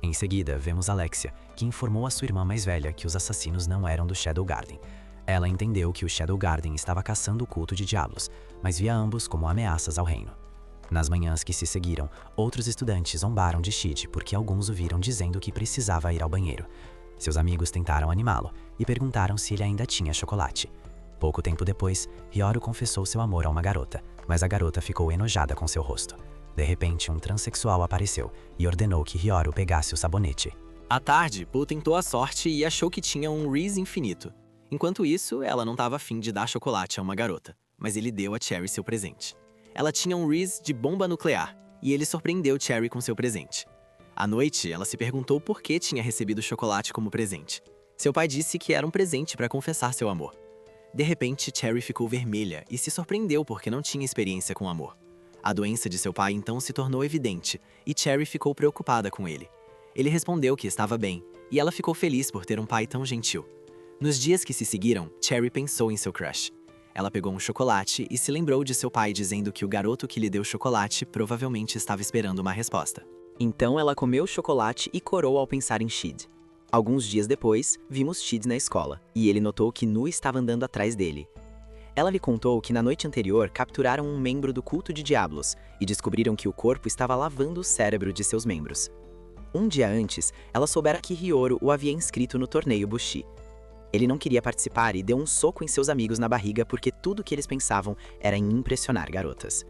Em seguida, vemos Alexia, que informou a sua irmã mais velha que os assassinos não eram do Shadow Garden. Ela entendeu que o Shadow Garden estava caçando o culto de Diablos, mas via ambos como ameaças ao reino. Nas manhãs que se seguiram, outros estudantes zombaram de Shid porque alguns o viram dizendo que precisava ir ao banheiro. Seus amigos tentaram animá-lo e perguntaram se ele ainda tinha chocolate. Pouco tempo depois, Hyoru confessou seu amor a uma garota, mas a garota ficou enojada com seu rosto. De repente, um transexual apareceu e ordenou que Hyoru pegasse o sabonete. À tarde, Pooh tentou a sorte e achou que tinha um Reese infinito. Enquanto isso, ela não estava afim de dar chocolate a uma garota, mas ele deu a Cherry seu presente. Ela tinha um Reese de bomba nuclear, e ele surpreendeu Cherry com seu presente. À noite, ela se perguntou por que tinha recebido o chocolate como presente. Seu pai disse que era um presente para confessar seu amor. De repente, Cherry ficou vermelha e se surpreendeu porque não tinha experiência com amor. A doença de seu pai então se tornou evidente, e Cherry ficou preocupada com ele. Ele respondeu que estava bem, e ela ficou feliz por ter um pai tão gentil. Nos dias que se seguiram, Cherry pensou em seu crush. Ela pegou um chocolate e se lembrou de seu pai dizendo que o garoto que lhe deu chocolate provavelmente estava esperando uma resposta. Então ela comeu o chocolate e corou ao pensar em Shid. Alguns dias depois, vimos Shid na escola, e ele notou que Nu estava andando atrás dele. Ela lhe contou que na noite anterior capturaram um membro do culto de Diablos e descobriram que o corpo estava lavando o cérebro de seus membros. Um dia antes, ela soubera que Hyoru o havia inscrito no torneio Bushi. Ele não queria participar e deu um soco em seus amigos na barriga porque tudo que eles pensavam era em impressionar garotas.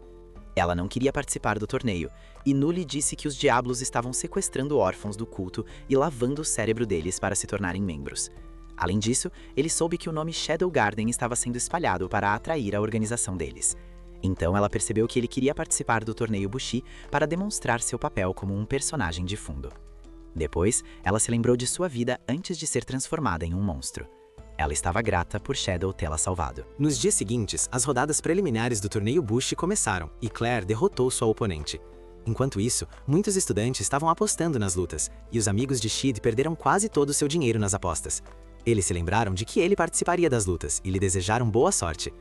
Ela não queria participar do torneio, e Nu lhe disse que os diablos estavam sequestrando órfãos do culto e lavando o cérebro deles para se tornarem membros. Além disso, ele soube que o nome Shadow Garden estava sendo espalhado para atrair a organização deles. Então ela percebeu que ele queria participar do torneio Bushi para demonstrar seu papel como um personagem de fundo. Depois, ela se lembrou de sua vida antes de ser transformada em um monstro. Ela estava grata por Shadow tê-la salvado. Nos dias seguintes, as rodadas preliminares do torneio Bushi começaram e Claire derrotou sua oponente. Enquanto isso, muitos estudantes estavam apostando nas lutas, e os amigos de Shid perderam quase todo o seu dinheiro nas apostas. Eles se lembraram de que ele participaria das lutas e lhe desejaram boa sorte.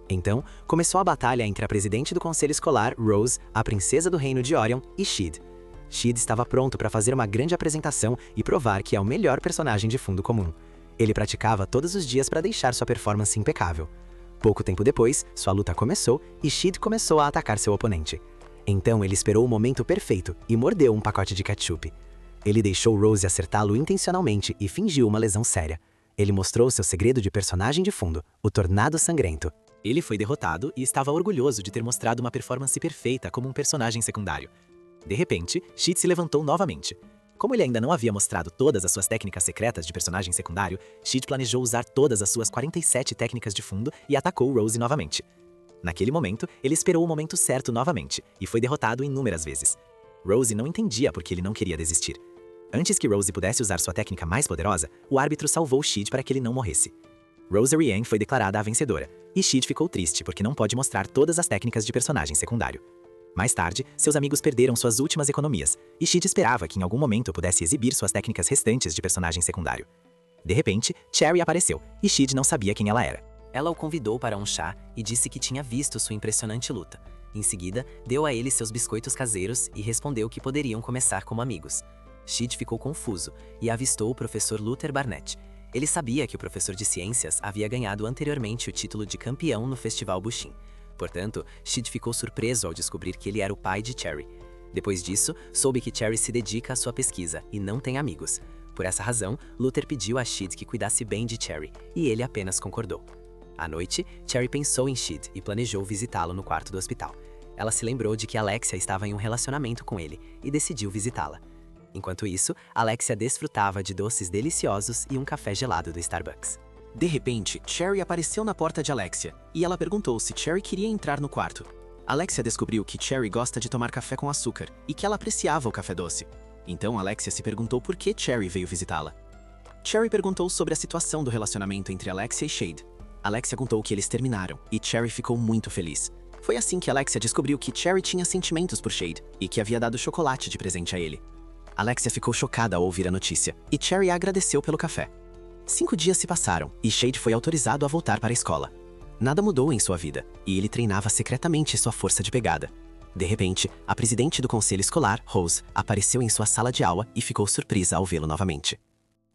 Então, começou a batalha entre a presidente do conselho escolar, Rose, a princesa do reino de Orion, e Shid. Shid estava pronto para fazer uma grande apresentação e provar que é o melhor personagem de fundo comum. Ele praticava todos os dias para deixar sua performance impecável. Pouco tempo depois, sua luta começou e Shid começou a atacar seu oponente. Então ele esperou o momento perfeito e mordeu um pacote de ketchup. Ele deixou Rose acertá-lo intencionalmente e fingiu uma lesão séria. Ele mostrou seu segredo de personagem de fundo, o Tornado Sangrento. Ele foi derrotado e estava orgulhoso de ter mostrado uma performance perfeita como um personagem secundário. De repente, Shid se levantou novamente. Como ele ainda não havia mostrado todas as suas técnicas secretas de personagem secundário, Shid planejou usar todas as suas 47 técnicas de fundo e atacou Rose novamente. Naquele momento, ele esperou o momento certo novamente e foi derrotado inúmeras vezes. Rose não entendia por que ele não queria desistir. Antes que Rose pudesse usar sua técnica mais poderosa, o árbitro salvou Shid para que ele não morresse. Rosary Ann foi declarada a vencedora, e Shid ficou triste porque não pode mostrar todas as técnicas de personagem secundário. Mais tarde, seus amigos perderam suas últimas economias, e Shid esperava que em algum momento pudesse exibir suas técnicas restantes de personagem secundário. De repente, Cherry apareceu, e Shid não sabia quem ela era. Ela o convidou para um chá e disse que tinha visto sua impressionante luta. Em seguida, deu a ele seus biscoitos caseiros e respondeu que poderiam começar como amigos. Shid ficou confuso e avistou o professor Luther Barnett. Ele sabia que o professor de ciências havia ganhado anteriormente o título de campeão no Festival Bushin. Portanto, Shid ficou surpreso ao descobrir que ele era o pai de Cherry. Depois disso, soube que Cherry se dedica à sua pesquisa e não tem amigos. Por essa razão, Luther pediu a Shid que cuidasse bem de Cherry, e ele apenas concordou. À noite, Cherry pensou em Shid e planejou visitá-lo no quarto do hospital. Ela se lembrou de que Alexia estava em um relacionamento com ele e decidiu visitá-la. Enquanto isso, Alexia desfrutava de doces deliciosos e um café gelado do Starbucks. De repente, Cherry apareceu na porta de Alexia, e ela perguntou se Cherry queria entrar no quarto. Alexia descobriu que Cherry gosta de tomar café com açúcar, e que ela apreciava o café doce. Então Alexia se perguntou por que Cherry veio visitá-la. Cherry perguntou sobre a situação do relacionamento entre Alexia e Shade. Alexia contou que eles terminaram, e Cherry ficou muito feliz. Foi assim que Alexia descobriu que Cherry tinha sentimentos por Shade, e que havia dado chocolate de presente a ele. Alexia ficou chocada ao ouvir a notícia, e Cherry a agradeceu pelo café. 5 dias se passaram, e Shade foi autorizado a voltar para a escola. Nada mudou em sua vida, e ele treinava secretamente sua força de pegada. De repente, a presidente do conselho escolar, Rose, apareceu em sua sala de aula e ficou surpresa ao vê-lo novamente.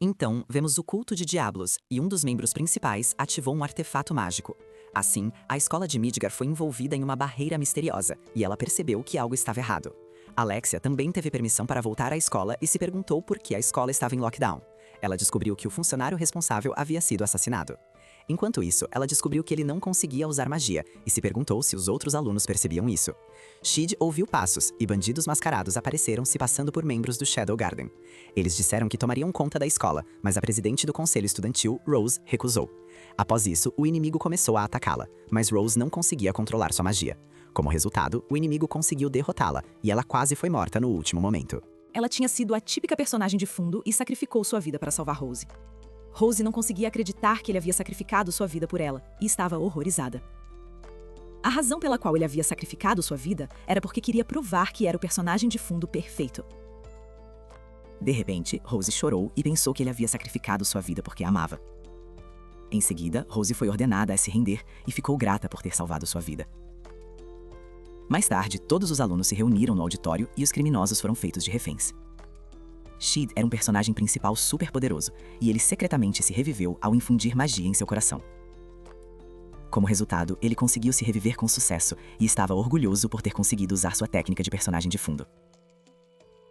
Então, vemos o culto de Diablos, e um dos membros principais ativou um artefato mágico. Assim, a escola de Midgar foi envolvida em uma barreira misteriosa, e ela percebeu que algo estava errado. Alexia também teve permissão para voltar à escola e se perguntou por que a escola estava em lockdown. Ela descobriu que o funcionário responsável havia sido assassinado. Enquanto isso, ela descobriu que ele não conseguia usar magia e se perguntou se os outros alunos percebiam isso. Shid ouviu passos e bandidos mascarados apareceram se passando por membros do Shadow Garden. Eles disseram que tomariam conta da escola, mas a presidente do conselho estudantil, Rose, recusou. Após isso, o inimigo começou a atacá-la, mas Rose não conseguia controlar sua magia. Como resultado, o inimigo conseguiu derrotá-la e ela quase foi morta no último momento. Ela tinha sido a típica personagem de fundo e sacrificou sua vida para salvar Rose. Rose não conseguia acreditar que ele havia sacrificado sua vida por ela e estava horrorizada. A razão pela qual ele havia sacrificado sua vida era porque queria provar que era o personagem de fundo perfeito. De repente, Rose chorou e pensou que ele havia sacrificado sua vida porque a amava. Em seguida, Rose foi ordenada a se render e ficou grata por ter salvado sua vida. Mais tarde, todos os alunos se reuniram no auditório e os criminosos foram feitos de reféns. Shid era um personagem principal super poderoso, e ele secretamente se reviveu ao infundir magia em seu coração. Como resultado, ele conseguiu se reviver com sucesso e estava orgulhoso por ter conseguido usar sua técnica de personagem de fundo.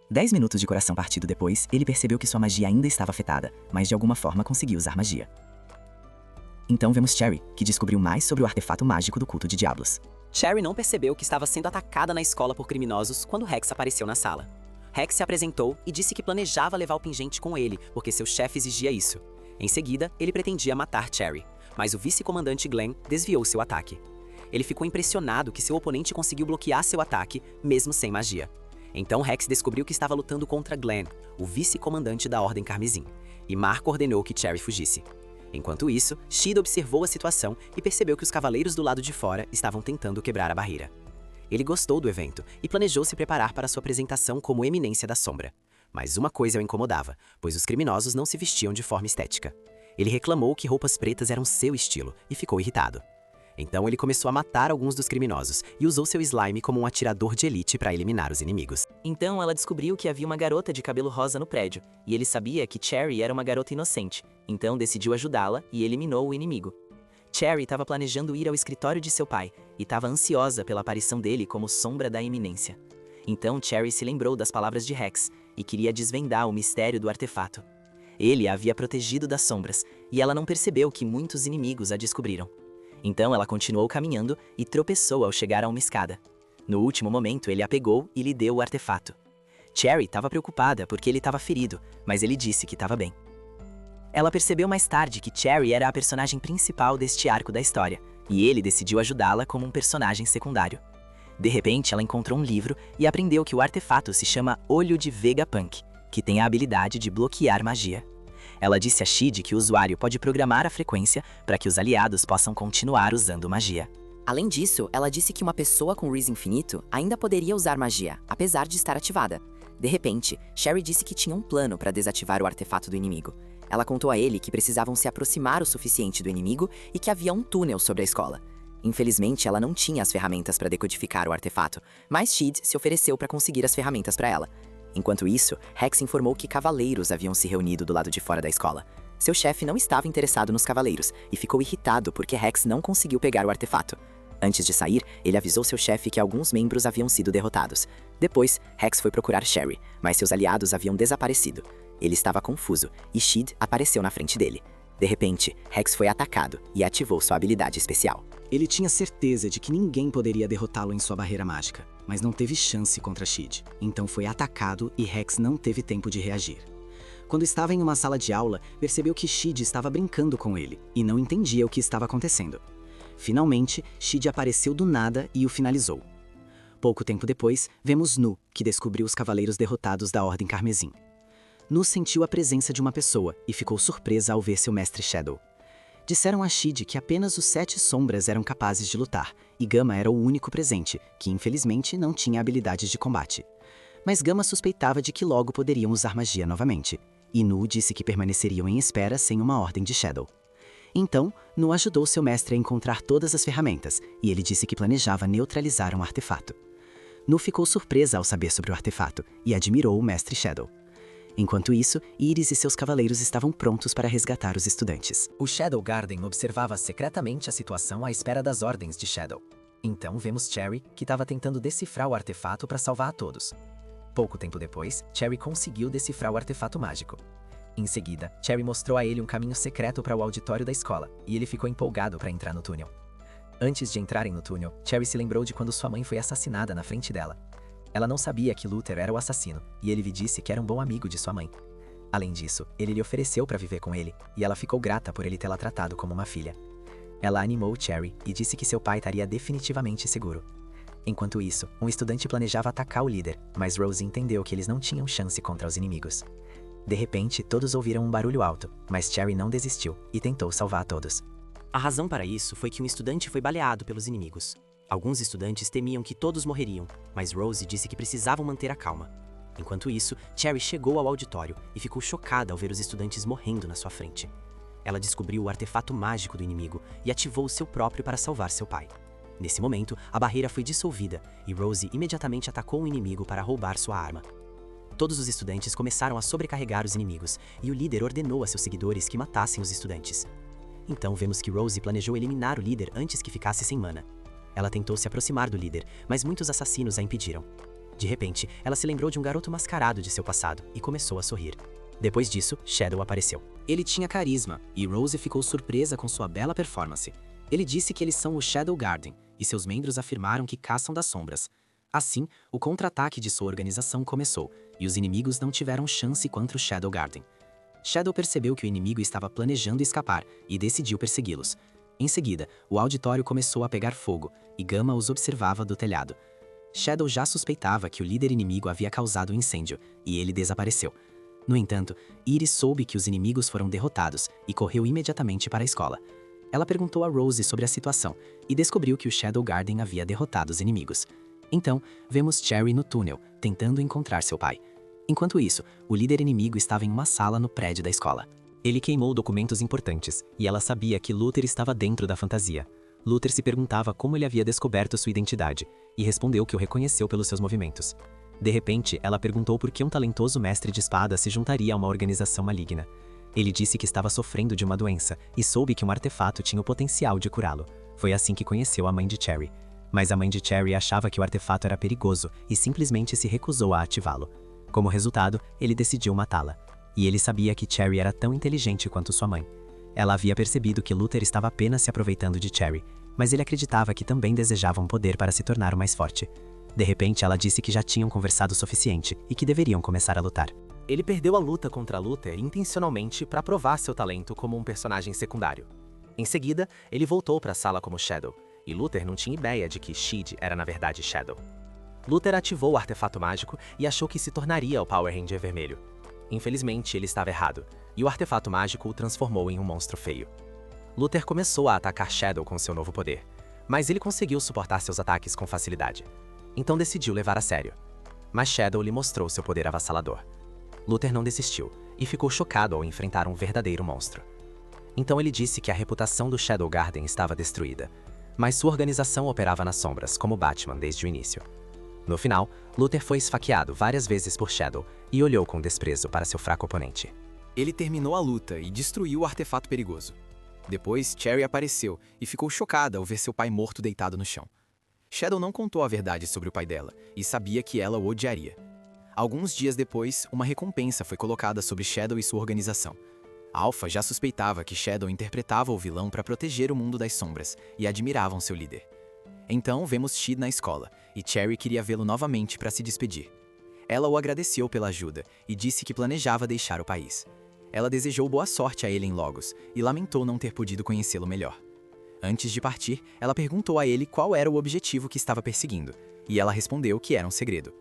10 minutos de coração partido depois, ele percebeu que sua magia ainda estava afetada, mas de alguma forma conseguiu usar magia. Então vemos Cherry, que descobriu mais sobre o artefato mágico do culto de Diablos. Cherry não percebeu que estava sendo atacada na escola por criminosos quando Rex apareceu na sala. Rex se apresentou e disse que planejava levar o pingente com ele, porque seu chefe exigia isso. Em seguida, ele pretendia matar Cherry, mas o vice-comandante Glenn desviou seu ataque. Ele ficou impressionado que seu oponente conseguiu bloquear seu ataque, mesmo sem magia. Então Rex descobriu que estava lutando contra Glenn, o vice-comandante da Ordem Carmesim, e Marco ordenou que Cherry fugisse. Enquanto isso, Sheed observou a situação e percebeu que os cavaleiros do lado de fora estavam tentando quebrar a barreira. Ele gostou do evento e planejou se preparar para sua apresentação como Eminência da Sombra. Mas uma coisa o incomodava, pois os criminosos não se vestiam de forma estética. Ele reclamou que roupas pretas eram seu estilo e ficou irritado. Então ele começou a matar alguns dos criminosos e usou seu slime como um atirador de elite para eliminar os inimigos. Então ela descobriu que havia uma garota de cabelo rosa no prédio, e ele sabia que Cherry era uma garota inocente, então decidiu ajudá-la e eliminou o inimigo. Cherry estava planejando ir ao escritório de seu pai e estava ansiosa pela aparição dele como sombra da eminência. Então Cherry se lembrou das palavras de Rex e queria desvendar o mistério do artefato. Ele a havia protegido das sombras e ela não percebeu que muitos inimigos a descobriram. Então ela continuou caminhando e tropeçou ao chegar a uma escada. No último momento ele a pegou e lhe deu o artefato. Cherry estava preocupada porque ele estava ferido, mas ele disse que estava bem. Ela percebeu mais tarde que Cherry era a personagem principal deste arco da história, e ele decidiu ajudá-la como um personagem secundário. De repente, ela encontrou um livro e aprendeu que o artefato se chama Olho de Vegapunk, que tem a habilidade de bloquear magia. Ela disse a Sheed que o usuário pode programar a frequência para que os aliados possam continuar usando magia. Além disso, ela disse que uma pessoa com Riz infinito ainda poderia usar magia, apesar de estar ativada. De repente, Cherry disse que tinha um plano para desativar o artefato do inimigo. Ela contou a ele que precisavam se aproximar o suficiente do inimigo e que havia um túnel sobre a escola. Infelizmente, ela não tinha as ferramentas para decodificar o artefato, mas Sheed se ofereceu para conseguir as ferramentas para ela. Enquanto isso, Rex informou que cavaleiros haviam se reunido do lado de fora da escola. Seu chefe não estava interessado nos cavaleiros e ficou irritado porque Rex não conseguiu pegar o artefato. Antes de sair, ele avisou seu chefe que alguns membros haviam sido derrotados. Depois, Rex foi procurar Cherry, mas seus aliados haviam desaparecido. Ele estava confuso e Sheed apareceu na frente dele. De repente, Rex foi atacado e ativou sua habilidade especial. Ele tinha certeza de que ninguém poderia derrotá-lo em sua barreira mágica, mas não teve chance contra Sheed. Então foi atacado e Rex não teve tempo de reagir. Quando estava em uma sala de aula, percebeu que Sheed estava brincando com ele e não entendia o que estava acontecendo. Finalmente, Sheed apareceu do nada e o finalizou. Pouco tempo depois, vemos Nu, que descobriu os cavaleiros derrotados da Ordem Carmesim. Nu sentiu a presença de uma pessoa e ficou surpresa ao ver seu mestre Shadow. Disseram a Sheed que apenas os 7 sombras eram capazes de lutar, e Gama era o único presente, que infelizmente não tinha habilidades de combate. Mas Gama suspeitava de que logo poderiam usar magia novamente, e Nu disse que permaneceriam em espera sem uma ordem de Shadow. Então, Nu ajudou seu mestre a encontrar todas as ferramentas, e ele disse que planejava neutralizar um artefato. Nu ficou surpresa ao saber sobre o artefato, e admirou o mestre Shadow. Enquanto isso, Iris e seus cavaleiros estavam prontos para resgatar os estudantes. O Shadow Garden observava secretamente a situação à espera das ordens de Shadow. Então vemos Cherry, que estava tentando decifrar o artefato para salvar a todos. Pouco tempo depois, Cherry conseguiu decifrar o artefato mágico. Em seguida, Cherry mostrou a ele um caminho secreto para o auditório da escola, e ele ficou empolgado para entrar no túnel. Antes de entrarem no túnel, Cherry se lembrou de quando sua mãe foi assassinada na frente dela. Ela não sabia que Luther era o assassino, e ele lhe disse que era um bom amigo de sua mãe. Além disso, ele lhe ofereceu para viver com ele, e ela ficou grata por ele tê-la tratado como uma filha. Ela animou Cherry e disse que seu pai estaria definitivamente seguro. Enquanto isso, um estudante planejava atacar o líder, mas Rose entendeu que eles não tinham chance contra os inimigos. De repente, todos ouviram um barulho alto, mas Cherry não desistiu e tentou salvar a todos. A razão para isso foi que um estudante foi baleado pelos inimigos. Alguns estudantes temiam que todos morreriam, mas Rose disse que precisavam manter a calma. Enquanto isso, Cherry chegou ao auditório e ficou chocada ao ver os estudantes morrendo na sua frente. Ela descobriu o artefato mágico do inimigo e ativou o seu próprio para salvar seu pai. Nesse momento, a barreira foi dissolvida e Rose imediatamente atacou o inimigo para roubar sua arma. Todos os estudantes começaram a sobrecarregar os inimigos e o líder ordenou a seus seguidores que matassem os estudantes. Então vemos que Rose planejou eliminar o líder antes que ficasse sem mana. Ela tentou se aproximar do líder, mas muitos assassinos a impediram. De repente, ela se lembrou de um garoto mascarado de seu passado e começou a sorrir. Depois disso, Shadow apareceu. Ele tinha carisma, e Rose ficou surpresa com sua bela performance. Ele disse que eles são o Shadow Garden, e seus membros afirmaram que caçam das sombras. Assim, o contra-ataque de sua organização começou, e os inimigos não tiveram chance contra o Shadow Garden. Shadow percebeu que o inimigo estava planejando escapar e decidiu persegui-los. Em seguida, o auditório começou a pegar fogo, e Gamma os observava do telhado. Shadow já suspeitava que o líder inimigo havia causado o incêndio, e ele desapareceu. No entanto, Iris soube que os inimigos foram derrotados e correu imediatamente para a escola. Ela perguntou a Rose sobre a situação e descobriu que o Shadow Garden havia derrotado os inimigos. Então, vemos Cherry no túnel, tentando encontrar seu pai. Enquanto isso, o líder inimigo estava em uma sala no prédio da escola. Ele queimou documentos importantes, e ela sabia que Luther estava dentro da fantasia. Luther se perguntava como ele havia descoberto sua identidade, e respondeu que o reconheceu pelos seus movimentos. De repente, ela perguntou por que um talentoso mestre de espada se juntaria a uma organização maligna. Ele disse que estava sofrendo de uma doença, e soube que um artefato tinha o potencial de curá-lo. Foi assim que conheceu a mãe de Cherry. Mas a mãe de Cherry achava que o artefato era perigoso e simplesmente se recusou a ativá-lo. Como resultado, ele decidiu matá-la. E ele sabia que Cherry era tão inteligente quanto sua mãe. Ela havia percebido que Luther estava apenas se aproveitando de Cherry, mas ele acreditava que também desejava um poder para se tornar o mais forte. De repente, ela disse que já tinham conversado o suficiente e que deveriam começar a lutar. Ele perdeu a luta contra Luther intencionalmente para provar seu talento como um personagem secundário. Em seguida, ele voltou para a sala como Shadow, e Luther não tinha ideia de que Shid era na verdade Shadow. Luther ativou o artefato mágico e achou que se tornaria o Power Ranger vermelho. Infelizmente, ele estava errado, e o artefato mágico o transformou em um monstro feio. Luther começou a atacar Shadow com seu novo poder, mas ele conseguiu suportar seus ataques com facilidade. Então decidiu levar a sério. Mas Shadow lhe mostrou seu poder avassalador. Luther não desistiu, e ficou chocado ao enfrentar um verdadeiro monstro. Então ele disse que a reputação do Shadow Garden estava destruída, mas sua organização operava nas sombras, como Batman desde o início. No final, Luther foi esfaqueado várias vezes por Shadow e olhou com desprezo para seu fraco oponente. Ele terminou a luta e destruiu o artefato perigoso. Depois, Cherry apareceu e ficou chocada ao ver seu pai morto deitado no chão. Shadow não contou a verdade sobre o pai dela e sabia que ela o odiaria. Alguns dias depois, uma recompensa foi colocada sobre Shadow e sua organização. Alpha já suspeitava que Shadow interpretava o vilão para proteger o mundo das sombras e admiravam seu líder. Então, vemos Shid na escola, e Cherry queria vê-lo novamente para se despedir. Ela o agradeceu pela ajuda e disse que planejava deixar o país. Ela desejou boa sorte a ele em Logos e lamentou não ter podido conhecê-lo melhor. Antes de partir, ela perguntou a ele qual era o objetivo que estava perseguindo, e ela respondeu que era um segredo.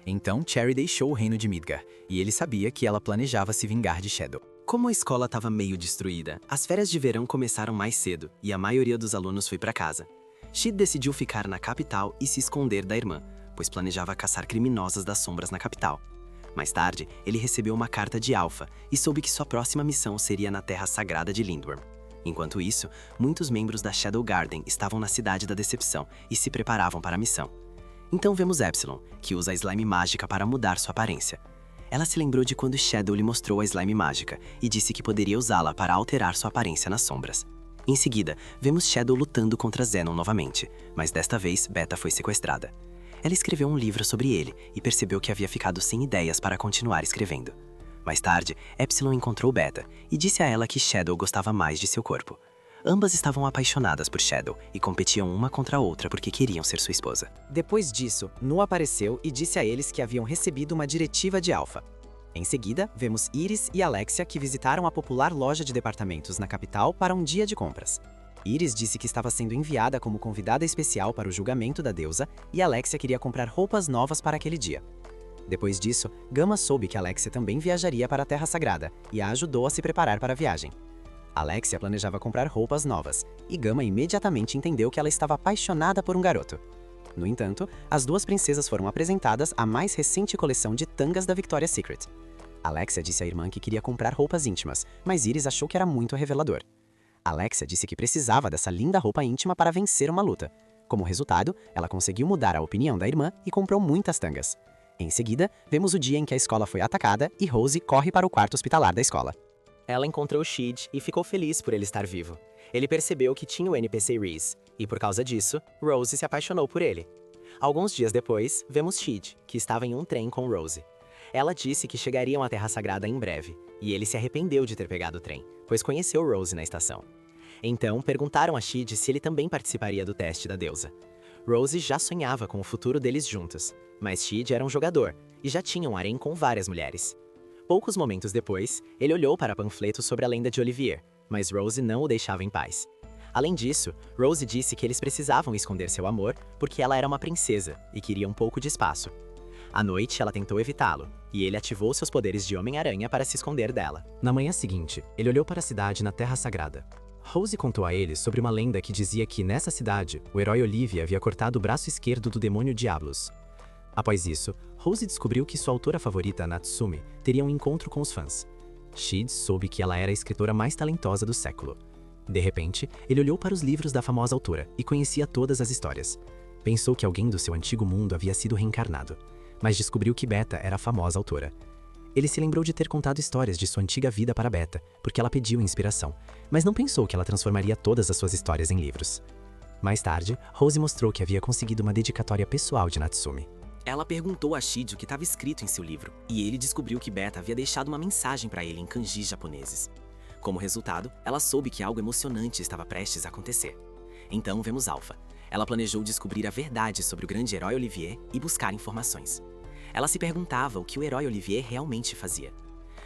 Então, Cherry deixou o reino de Midgar, e ele sabia que ela planejava se vingar de Shadow. Como a escola estava meio destruída, as férias de verão começaram mais cedo e a maioria dos alunos foi para casa. Shid decidiu ficar na capital e se esconder da irmã, pois planejava caçar criminosos das sombras na capital. Mais tarde, ele recebeu uma carta de Alpha e soube que sua próxima missão seria na Terra Sagrada de Lindworm. Enquanto isso, muitos membros da Shadow Garden estavam na Cidade da Decepção e se preparavam para a missão. Então vemos Epsilon, que usa a slime mágica para mudar sua aparência. Ela se lembrou de quando Shadow lhe mostrou a slime mágica e disse que poderia usá-la para alterar sua aparência nas sombras. Em seguida, vemos Shadow lutando contra Zenon novamente, mas desta vez Beta foi sequestrada. Ela escreveu um livro sobre ele e percebeu que havia ficado sem ideias para continuar escrevendo. Mais tarde, Epsilon encontrou Beta e disse a ela que Shadow gostava mais de seu corpo. Ambas estavam apaixonadas por Shadow e competiam uma contra a outra porque queriam ser sua esposa. Depois disso, Nu apareceu e disse a eles que haviam recebido uma diretiva de Alpha. Em seguida, vemos Iris e Alexia que visitaram a popular loja de departamentos na capital para um dia de compras. Iris disse que estava sendo enviada como convidada especial para o julgamento da deusa e Alexia queria comprar roupas novas para aquele dia. Depois disso, Gamma soube que Alexia também viajaria para a Terra Sagrada e a ajudou a se preparar para a viagem. Alexia planejava comprar roupas novas, e Gamma imediatamente entendeu que ela estava apaixonada por um garoto. No entanto, as duas princesas foram apresentadas à mais recente coleção de tangas da Victoria's Secret. Alexia disse à irmã que queria comprar roupas íntimas, mas Iris achou que era muito revelador. Alexia disse que precisava dessa linda roupa íntima para vencer uma luta. Como resultado, ela conseguiu mudar a opinião da irmã e comprou muitas tangas. Em seguida, vemos o dia em que a escola foi atacada e Rose corre para o quarto hospitalar da escola. Ela encontrou Shid e ficou feliz por ele estar vivo. Ele percebeu que tinha o NPC Reese, e por causa disso, Rose se apaixonou por ele. Alguns dias depois, vemos Shid, que estava em um trem com Rose. Ela disse que chegariam à Terra Sagrada em breve, e ele se arrependeu de ter pegado o trem, pois conheceu Rose na estação. Então, perguntaram a Shid se ele também participaria do teste da deusa. Rose já sonhava com o futuro deles juntos, mas Sheed era um jogador e já tinha um harém com várias mulheres. Poucos momentos depois, ele olhou para panfletos sobre a lenda de Olivier, mas Rose não o deixava em paz. Além disso, Rose disse que eles precisavam esconder seu amor porque ela era uma princesa e queria um pouco de espaço. À noite, ela tentou evitá-lo, e ele ativou seus poderes de Homem-Aranha para se esconder dela. Na manhã seguinte, ele olhou para a cidade na Terra Sagrada. Rose contou a ele sobre uma lenda que dizia que, nessa cidade, o herói Olivier havia cortado o braço esquerdo do demônio Diablos. Após isso, Rose descobriu que sua autora favorita, Natsume, teria um encontro com os fãs. Sheed soube que ela era a escritora mais talentosa do século. De repente, ele olhou para os livros da famosa autora e conhecia todas as histórias. Pensou que alguém do seu antigo mundo havia sido reencarnado, mas descobriu que Beta era a famosa autora. Ele se lembrou de ter contado histórias de sua antiga vida para Beta, porque ela pediu inspiração, mas não pensou que ela transformaria todas as suas histórias em livros. Mais tarde, Rose mostrou que havia conseguido uma dedicatória pessoal de Natsume. Ela perguntou a Sheed o que estava escrito em seu livro, e ele descobriu que Beta havia deixado uma mensagem para ele em kanjis japoneses. Como resultado, ela soube que algo emocionante estava prestes a acontecer. Então vemos Alpha. Ela planejou descobrir a verdade sobre o grande herói Olivier e buscar informações. Ela se perguntava o que o herói Olivier realmente fazia.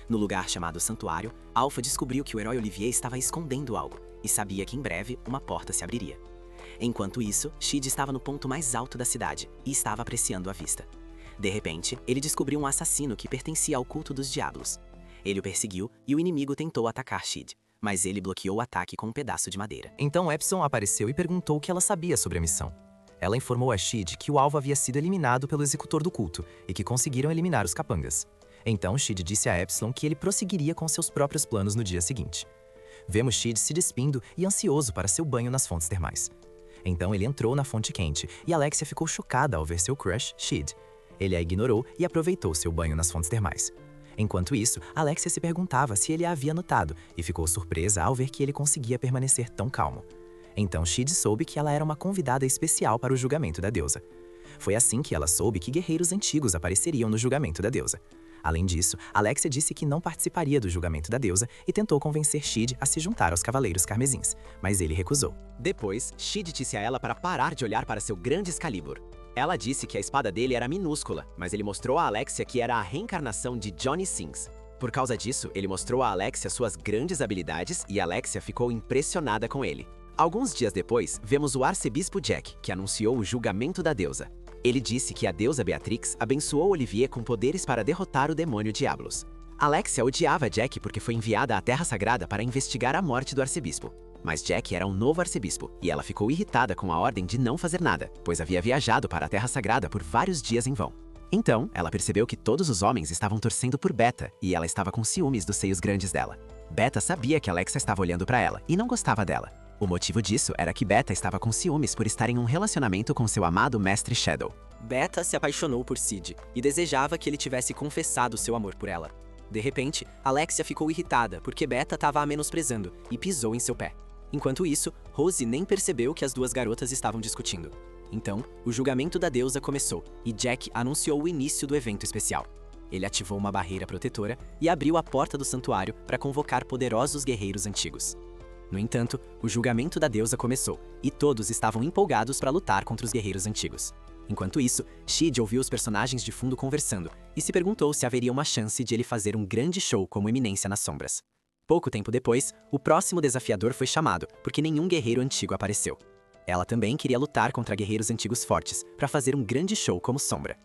No lugar chamado Santuário, Alpha descobriu que o herói Olivier estava escondendo algo e sabia que em breve uma porta se abriria. Enquanto isso, Sheed estava no ponto mais alto da cidade e estava apreciando a vista. De repente, ele descobriu um assassino que pertencia ao culto dos Diablos. Ele o perseguiu e o inimigo tentou atacar Sheed, mas ele bloqueou o ataque com um pedaço de madeira. Então Epsilon apareceu e perguntou o que ela sabia sobre a missão. Ela informou a Sheed que o alvo havia sido eliminado pelo executor do culto e que conseguiram eliminar os capangas. Então Sheed disse a Epsilon que ele prosseguiria com seus próprios planos no dia seguinte. Vemos Sheed se despindo e ansioso para seu banho nas fontes termais. Então ele entrou na fonte quente e Alexia ficou chocada ao ver seu crush, Sheed. Ele a ignorou e aproveitou seu banho nas fontes termais. Enquanto isso, Alexia se perguntava se ele a havia notado e ficou surpresa ao ver que ele conseguia permanecer tão calmo. Então Sheed soube que ela era uma convidada especial para o julgamento da deusa. Foi assim que ela soube que guerreiros antigos apareceriam no julgamento da deusa. Além disso, Alexia disse que não participaria do julgamento da deusa e tentou convencer Sheed a se juntar aos Cavaleiros Carmesins, mas ele recusou. Depois, Sheed disse a ela para parar de olhar para seu grande Excalibur. Ela disse que a espada dele era minúscula, mas ele mostrou a Alexia que era a reencarnação de Johnny Sins. Por causa disso, ele mostrou a Alexia suas grandes habilidades e Alexia ficou impressionada com ele. Alguns dias depois, vemos o arcebispo Jack, que anunciou o julgamento da deusa. Ele disse que a deusa Beatrix abençoou Olivier com poderes para derrotar o demônio Diablos. Alexia odiava Jack porque foi enviada à Terra Sagrada para investigar a morte do arcebispo. Mas Jack era um novo arcebispo, e ela ficou irritada com a ordem de não fazer nada, pois havia viajado para a Terra Sagrada por vários dias em vão. Então, ela percebeu que todos os homens estavam torcendo por Beta, e ela estava com ciúmes dos seios grandes dela. Beta sabia que Alexia estava olhando para ela, e não gostava dela. O motivo disso era que Beta estava com ciúmes por estar em um relacionamento com seu amado mestre Shadow. Beta se apaixonou por Sid e desejava que ele tivesse confessado seu amor por ela. De repente, Alexia ficou irritada porque Beta estava a menosprezando e pisou em seu pé. Enquanto isso, Rose nem percebeu que as duas garotas estavam discutindo. Então, o julgamento da deusa começou e Jack anunciou o início do evento especial. Ele ativou uma barreira protetora e abriu a porta do santuário para convocar poderosos guerreiros antigos. No entanto, o julgamento da deusa começou e todos estavam empolgados para lutar contra os guerreiros antigos. Enquanto isso, Sheed ouviu os personagens de fundo conversando e se perguntou se haveria uma chance de ele fazer um grande show como Eminência nas Sombras. Pouco tempo depois, o próximo desafiador foi chamado, porque nenhum guerreiro antigo apareceu. Ela também queria lutar contra guerreiros antigos fortes, para fazer um grande show como Sombra.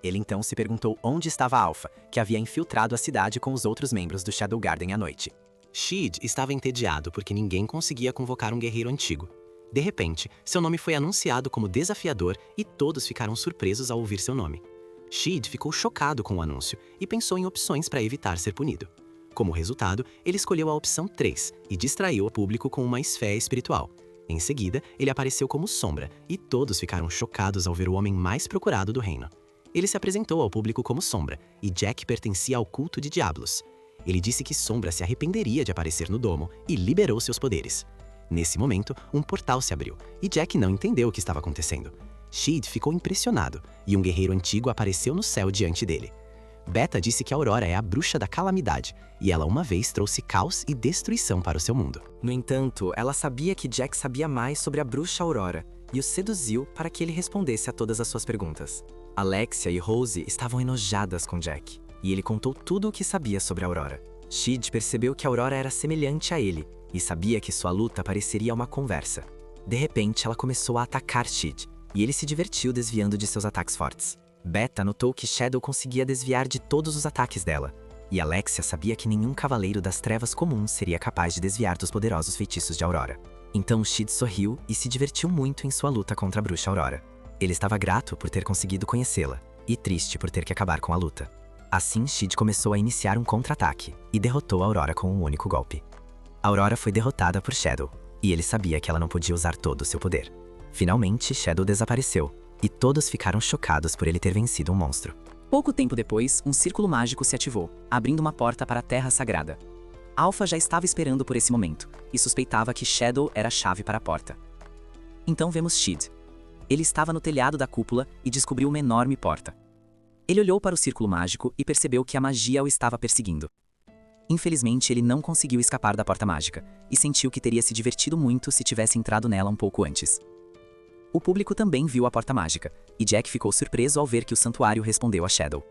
Ele então se perguntou onde estava Alpha, que havia infiltrado a cidade com os outros membros do Shadow Garden à noite. Sheed estava entediado porque ninguém conseguia convocar um guerreiro antigo. De repente, seu nome foi anunciado como desafiador e todos ficaram surpresos ao ouvir seu nome. Sheed ficou chocado com o anúncio e pensou em opções para evitar ser punido. Como resultado, ele escolheu a opção 3 e distraiu o público com uma esfera espiritual. Em seguida, ele apareceu como Sombra e todos ficaram chocados ao ver o homem mais procurado do reino. Ele se apresentou ao público como Sombra e Jack pertencia ao culto de Diablos. Ele disse que Sombra se arrependeria de aparecer no domo e liberou seus poderes. Nesse momento, um portal se abriu e Jack não entendeu o que estava acontecendo. Sheed ficou impressionado e um guerreiro antigo apareceu no céu diante dele. Beta disse que a Aurora é a bruxa da calamidade, e ela uma vez trouxe caos e destruição para o seu mundo. No entanto, ela sabia que Jack sabia mais sobre a bruxa Aurora, e o seduziu para que ele respondesse a todas as suas perguntas. Alexia e Rose estavam enojadas com Jack, e ele contou tudo o que sabia sobre Aurora. Shid percebeu que Aurora era semelhante a ele, e sabia que sua luta pareceria uma conversa. De repente, ela começou a atacar Shid, e ele se divertiu desviando de seus ataques fortes. Beta notou que Shadow conseguia desviar de todos os ataques dela, e Alexia sabia que nenhum cavaleiro das trevas comum seria capaz de desviar dos poderosos feitiços de Aurora. Então Shid sorriu e se divertiu muito em sua luta contra a bruxa Aurora. Ele estava grato por ter conseguido conhecê-la, e triste por ter que acabar com a luta. Assim, Shid começou a iniciar um contra-ataque, e derrotou a Aurora com um único golpe. Aurora foi derrotada por Shadow, e ele sabia que ela não podia usar todo o seu poder. Finalmente, Shadow desapareceu, e todos ficaram chocados por ele ter vencido um monstro. Pouco tempo depois, um círculo mágico se ativou, abrindo uma porta para a Terra Sagrada. Alpha já estava esperando por esse momento, e suspeitava que Shadow era a chave para a porta. Então vemos Shid. Ele estava no telhado da cúpula e descobriu uma enorme porta. Ele olhou para o círculo mágico e percebeu que a magia o estava perseguindo. Infelizmente, ele não conseguiu escapar da porta mágica, e sentiu que teria se divertido muito se tivesse entrado nela um pouco antes. O público também viu a porta mágica, e Jack ficou surpreso ao ver que o santuário respondeu a Shadow.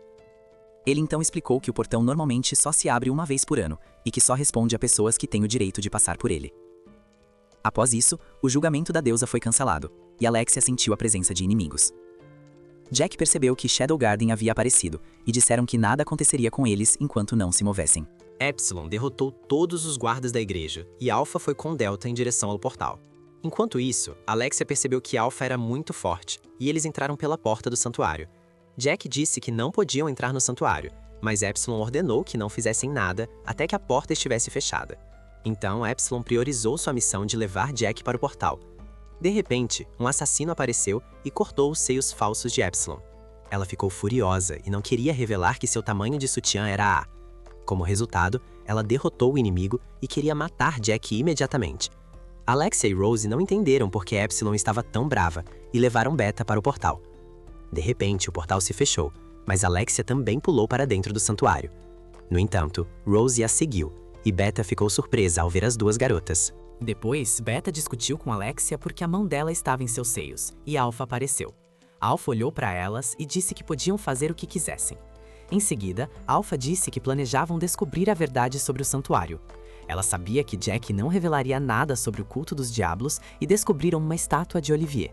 Ele então explicou que o portão normalmente só se abre uma vez por ano, e que só responde a pessoas que têm o direito de passar por ele. Após isso, o julgamento da deusa foi cancelado, e Alexia sentiu a presença de inimigos. Jack percebeu que Shadow Garden havia aparecido, e disseram que nada aconteceria com eles enquanto não se movessem. Epsilon derrotou todos os guardas da igreja, e Alpha foi com Delta em direção ao portal. Enquanto isso, Alexia percebeu que Alpha era muito forte, e eles entraram pela porta do santuário. Jack disse que não podiam entrar no santuário, mas Epsilon ordenou que não fizessem nada até que a porta estivesse fechada. Então, Epsilon priorizou sua missão de levar Jack para o portal. De repente, um assassino apareceu e cortou os seios falsos de Epsilon. Ela ficou furiosa e não queria revelar que seu tamanho de sutiã era A. Como resultado, ela derrotou o inimigo e queria matar Jack imediatamente. Alexia e Rose não entenderam por que Epsilon estava tão brava e levaram Beta para o portal. De repente, o portal se fechou, mas Alexia também pulou para dentro do santuário. No entanto, Rose a seguiu, e Beta ficou surpresa ao ver as duas garotas. Depois, Beta discutiu com Alexia porque a mão dela estava em seus seios, e Alpha apareceu. Alpha olhou para elas e disse que podiam fazer o que quisessem. Em seguida, Alpha disse que planejavam descobrir a verdade sobre o santuário. Ela sabia que Jack não revelaria nada sobre o culto dos diablos e descobriram uma estátua de Olivier.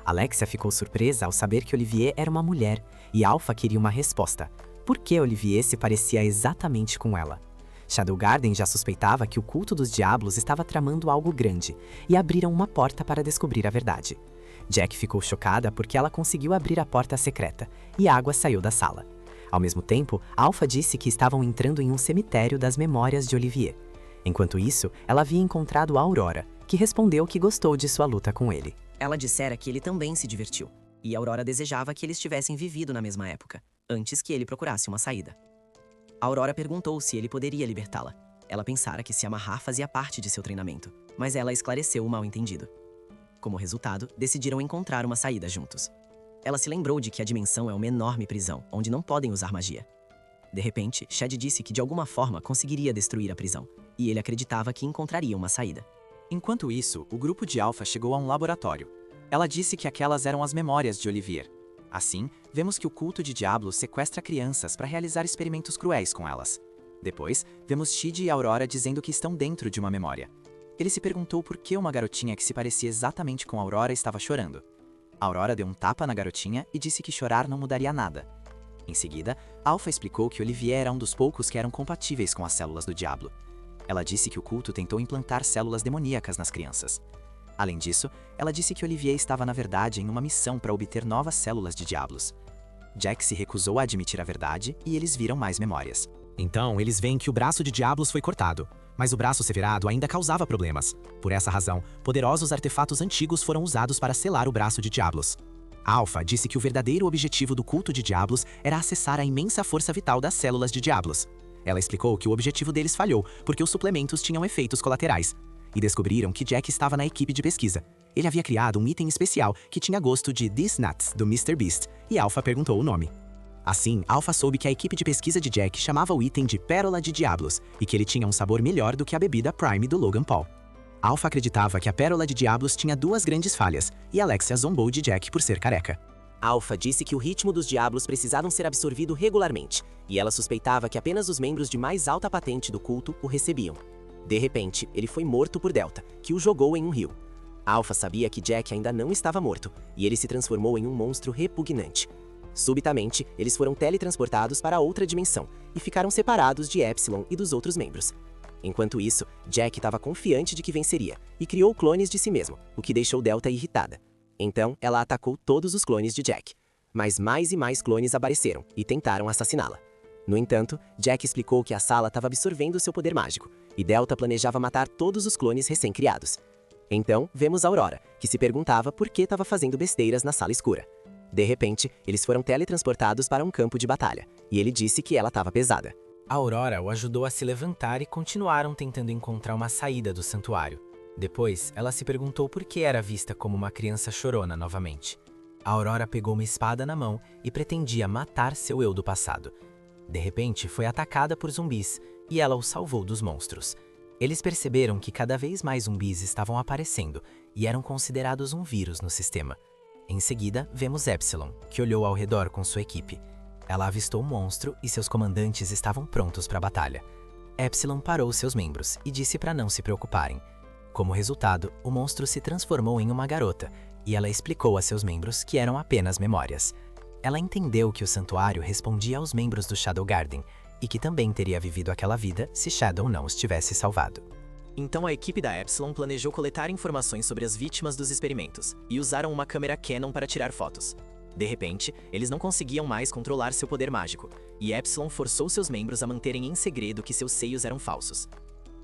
Alexia ficou surpresa ao saber que Olivier era uma mulher, e Alpha queria uma resposta. Por que Olivier se parecia exatamente com ela? Shadow Garden já suspeitava que o culto dos diablos estava tramando algo grande, e abriram uma porta para descobrir a verdade. Jack ficou chocada porque ela conseguiu abrir a porta secreta, e água saiu da sala. Ao mesmo tempo, Alpha disse que estavam entrando em um cemitério das memórias de Olivier. Enquanto isso, ela havia encontrado a Aurora, que respondeu que gostou de sua luta com ele. Ela dissera que ele também se divertiu, e Aurora desejava que eles tivessem vivido na mesma época, antes que ele procurasse uma saída. Aurora perguntou se ele poderia libertá-la. Ela pensara que se amarrar fazia parte de seu treinamento, mas ela esclareceu o mal-entendido. Como resultado, decidiram encontrar uma saída juntos. Ela se lembrou de que a dimensão é uma enorme prisão, onde não podem usar magia. De repente, Shed disse que de alguma forma conseguiria destruir a prisão, e ele acreditava que encontraria uma saída. Enquanto isso, o grupo de Alpha chegou a um laboratório. Ela disse que aquelas eram as memórias de Olivier. Assim, vemos que o culto de Diablos sequestra crianças para realizar experimentos cruéis com elas. Depois, vemos Shid e Aurora dizendo que estão dentro de uma memória. Ele se perguntou por que uma garotinha que se parecia exatamente com Aurora estava chorando. Aurora deu um tapa na garotinha e disse que chorar não mudaria nada. Em seguida, Alpha explicou que Olivier era um dos poucos que eram compatíveis com as células do Diablo. Ela disse que o culto tentou implantar células demoníacas nas crianças. Além disso, ela disse que Olivier estava na verdade em uma missão para obter novas células de Diablos. Jack se recusou a admitir a verdade e eles viram mais memórias. Então, eles veem que o braço de Diablos foi cortado, mas o braço severado ainda causava problemas. Por essa razão, poderosos artefatos antigos foram usados para selar o braço de Diablos. Alpha disse que o verdadeiro objetivo do culto de Diablos era acessar a imensa força vital das células de Diablos. Ela explicou que o objetivo deles falhou porque os suplementos tinham efeitos colaterais. E descobriram que Jack estava na equipe de pesquisa. Ele havia criado um item especial que tinha gosto de These Nuts, do Mr. Beast, e Alpha perguntou o nome. Assim, Alpha soube que a equipe de pesquisa de Jack chamava o item de Pérola de Diablos, e que ele tinha um sabor melhor do que a bebida Prime do Logan Paul. Alpha acreditava que a Pérola de Diablos tinha duas grandes falhas, e Alexia zombou de Jack por ser careca. Alpha disse que o ritmo dos diablos precisavam ser absorvido regularmente, e ela suspeitava que apenas os membros de mais alta patente do culto o recebiam. De repente, ele foi morto por Delta, que o jogou em um rio. Alpha sabia que Jack ainda não estava morto, e ele se transformou em um monstro repugnante. Subitamente, eles foram teletransportados para outra dimensão, e ficaram separados de Epsilon e dos outros membros. Enquanto isso, Jack estava confiante de que venceria, e criou clones de si mesmo, o que deixou Delta irritada. Então, ela atacou todos os clones de Jack. Mas mais e mais clones apareceram, e tentaram assassiná-la. No entanto, Jack explicou que a sala estava absorvendo seu poder mágico, e Delta planejava matar todos os clones recém-criados. Então, vemos Aurora, que se perguntava por que estava fazendo besteiras na sala escura. De repente, eles foram teletransportados para um campo de batalha, e ele disse que ela estava pesada. A Aurora o ajudou a se levantar e continuaram tentando encontrar uma saída do santuário. Depois, ela se perguntou por que era vista como uma criança chorona novamente. A Aurora pegou uma espada na mão e pretendia matar seu eu do passado. De repente, foi atacada por zumbis, e ela o salvou dos monstros. Eles perceberam que cada vez mais zumbis estavam aparecendo, e eram considerados um vírus no sistema. Em seguida, vemos Epsilon, que olhou ao redor com sua equipe. Ela avistou o monstro e seus comandantes estavam prontos para a batalha. Epsilon parou seus membros e disse para não se preocuparem. Como resultado, o monstro se transformou em uma garota, e ela explicou a seus membros que eram apenas memórias. Ela entendeu que o santuário respondia aos membros do Shadow Garden, e que também teria vivido aquela vida se Shadow não os tivesse salvado. Então a equipe da Epsilon planejou coletar informações sobre as vítimas dos experimentos, e usaram uma câmera Canon para tirar fotos. De repente, eles não conseguiam mais controlar seu poder mágico, e Epsilon forçou seus membros a manterem em segredo que seus seios eram falsos.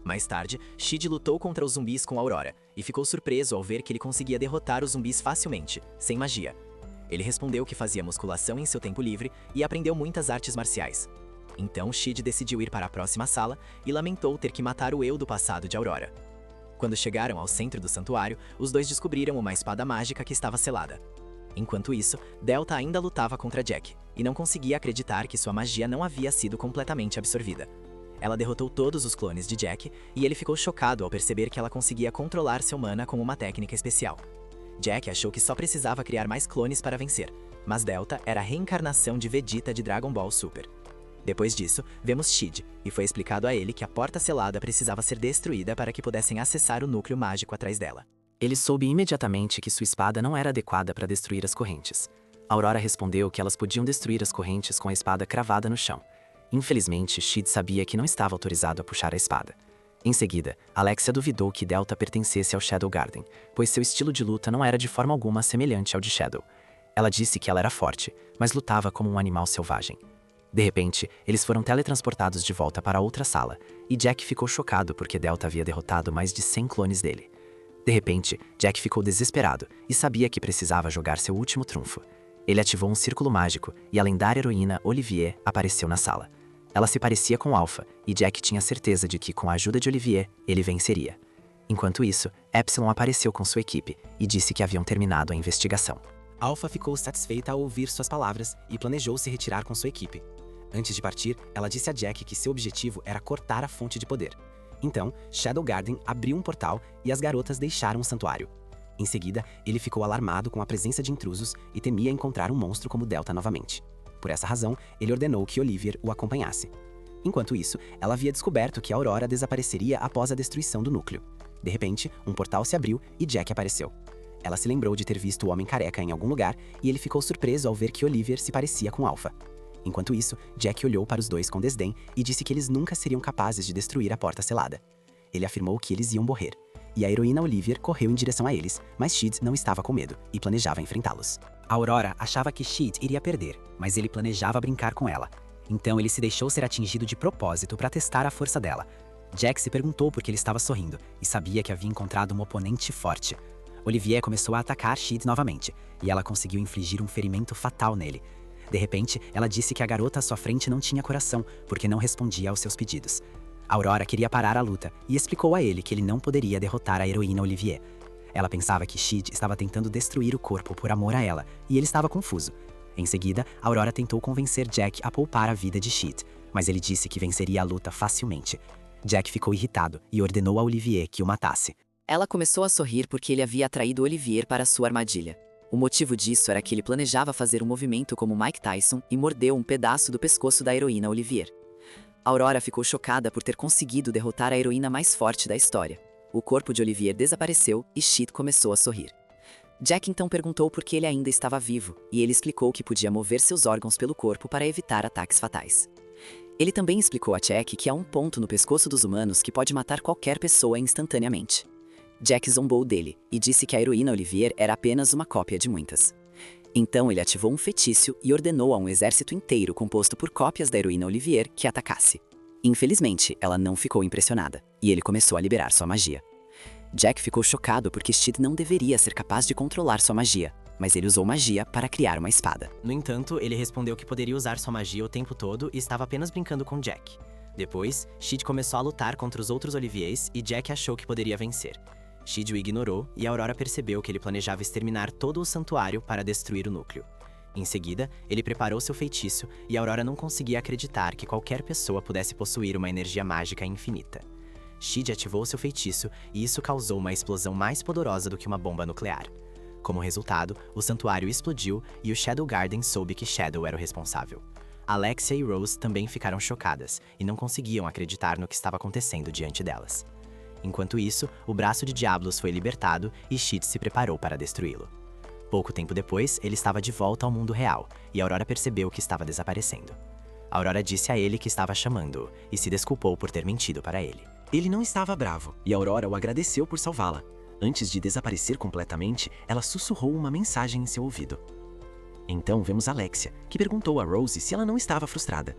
Mais tarde, Shid lutou contra os zumbis com Aurora, e ficou surpreso ao ver que ele conseguia derrotar os zumbis facilmente, sem magia. Ele respondeu que fazia musculação em seu tempo livre e aprendeu muitas artes marciais. Então Shid decidiu ir para a próxima sala e lamentou ter que matar o eu do passado de Aurora. Quando chegaram ao centro do santuário, os dois descobriram uma espada mágica que estava selada. Enquanto isso, Delta ainda lutava contra Jack, e não conseguia acreditar que sua magia não havia sido completamente absorvida. Ela derrotou todos os clones de Jack, e ele ficou chocado ao perceber que ela conseguia controlar seu mana com uma técnica especial. Jack achou que só precisava criar mais clones para vencer, mas Delta era a reencarnação de Vegeta de Dragon Ball Super. Depois disso, vemos Shid, e foi explicado a ele que a porta selada precisava ser destruída para que pudessem acessar o núcleo mágico atrás dela. Ele soube imediatamente que sua espada não era adequada para destruir as correntes. Aurora respondeu que elas podiam destruir as correntes com a espada cravada no chão. Infelizmente, Shid sabia que não estava autorizado a puxar a espada. Em seguida, Alexia duvidou que Delta pertencesse ao Shadow Garden, pois seu estilo de luta não era de forma alguma semelhante ao de Shadow. Ela disse que ela era forte, mas lutava como um animal selvagem. De repente, eles foram teletransportados de volta para outra sala, e Jack ficou chocado porque Delta havia derrotado mais de 100 clones dele. De repente, Jack ficou desesperado e sabia que precisava jogar seu último trunfo. Ele ativou um círculo mágico e a lendária heroína Olivier apareceu na sala. Ela se parecia com Alpha, e Jack tinha certeza de que, com a ajuda de Olivier, ele venceria. Enquanto isso, Epsilon apareceu com sua equipe e disse que haviam terminado a investigação. Alpha ficou satisfeita ao ouvir suas palavras e planejou se retirar com sua equipe. Antes de partir, ela disse a Jack que seu objetivo era cortar a fonte de poder. Então, Shadow Garden abriu um portal e as garotas deixaram o santuário. Em seguida, ele ficou alarmado com a presença de intrusos e temia encontrar um monstro como Delta novamente. Por essa razão, ele ordenou que Olivier o acompanhasse. Enquanto isso, ela havia descoberto que a Aurora desapareceria após a destruição do núcleo. De repente, um portal se abriu e Jack apareceu. Ela se lembrou de ter visto o Homem Careca em algum lugar e ele ficou surpreso ao ver que Olivier se parecia com Alpha. Enquanto isso, Jack olhou para os dois com desdém e disse que eles nunca seriam capazes de destruir a porta selada. Ele afirmou que eles iam morrer, e a heroína Olivier correu em direção a eles, mas Shid não estava com medo e planejava enfrentá-los. Aurora achava que Shid iria perder, mas ele planejava brincar com ela. Então ele se deixou ser atingido de propósito para testar a força dela. Jack se perguntou por que ele estava sorrindo, e sabia que havia encontrado um oponente forte. Olivier começou a atacar Shid novamente, e ela conseguiu infligir um ferimento fatal nele. De repente, ela disse que a garota à sua frente não tinha coração, porque não respondia aos seus pedidos. Aurora queria parar a luta e explicou a ele que ele não poderia derrotar a heroína Olivier. Ela pensava que Shid estava tentando destruir o corpo por amor a ela, e ele estava confuso. Em seguida, Aurora tentou convencer Jack a poupar a vida de Shid, mas ele disse que venceria a luta facilmente. Jack ficou irritado e ordenou a Olivier que o matasse. Ela começou a sorrir porque ele havia atraído Olivier para sua armadilha. O motivo disso era que ele planejava fazer um movimento como Mike Tyson e mordeu um pedaço do pescoço da heroína Olivier. Aurora ficou chocada por ter conseguido derrotar a heroína mais forte da história. O corpo de Olivier desapareceu e Chit começou a sorrir. Jack então perguntou por que ele ainda estava vivo, e ele explicou que podia mover seus órgãos pelo corpo para evitar ataques fatais. Ele também explicou a Jack que há um ponto no pescoço dos humanos que pode matar qualquer pessoa instantaneamente. Jack zombou dele e disse que a heroína Olivier era apenas uma cópia de muitas. Então ele ativou um feitiço e ordenou a um exército inteiro composto por cópias da heroína Olivier que atacasse. Infelizmente, ela não ficou impressionada, e ele começou a liberar sua magia. Jack ficou chocado porque Stid não deveria ser capaz de controlar sua magia, mas ele usou magia para criar uma espada. No entanto, ele respondeu que poderia usar sua magia o tempo todo e estava apenas brincando com Jack. Depois, Stid começou a lutar contra os outros Oliviers e Jack achou que poderia vencer. Stid o ignorou e Aurora percebeu que ele planejava exterminar todo o santuário para destruir o núcleo. Em seguida, ele preparou seu feitiço e Aurora não conseguia acreditar que qualquer pessoa pudesse possuir uma energia mágica infinita. Stid ativou seu feitiço e isso causou uma explosão mais poderosa do que uma bomba nuclear. Como resultado, o santuário explodiu e o Shadow Garden soube que Shadow era o responsável. Alexia e Rose também ficaram chocadas e não conseguiam acreditar no que estava acontecendo diante delas. Enquanto isso, o braço de Diablos foi libertado e Stid se preparou para destruí-lo. Pouco tempo depois, ele estava de volta ao mundo real e Aurora percebeu que estava desaparecendo. Aurora disse a ele que estava chamando-o e se desculpou por ter mentido para ele. Ele não estava bravo, e Aurora o agradeceu por salvá-la. Antes de desaparecer completamente, ela sussurrou uma mensagem em seu ouvido. Então vemos Alexia, que perguntou a Rose se ela não estava frustrada.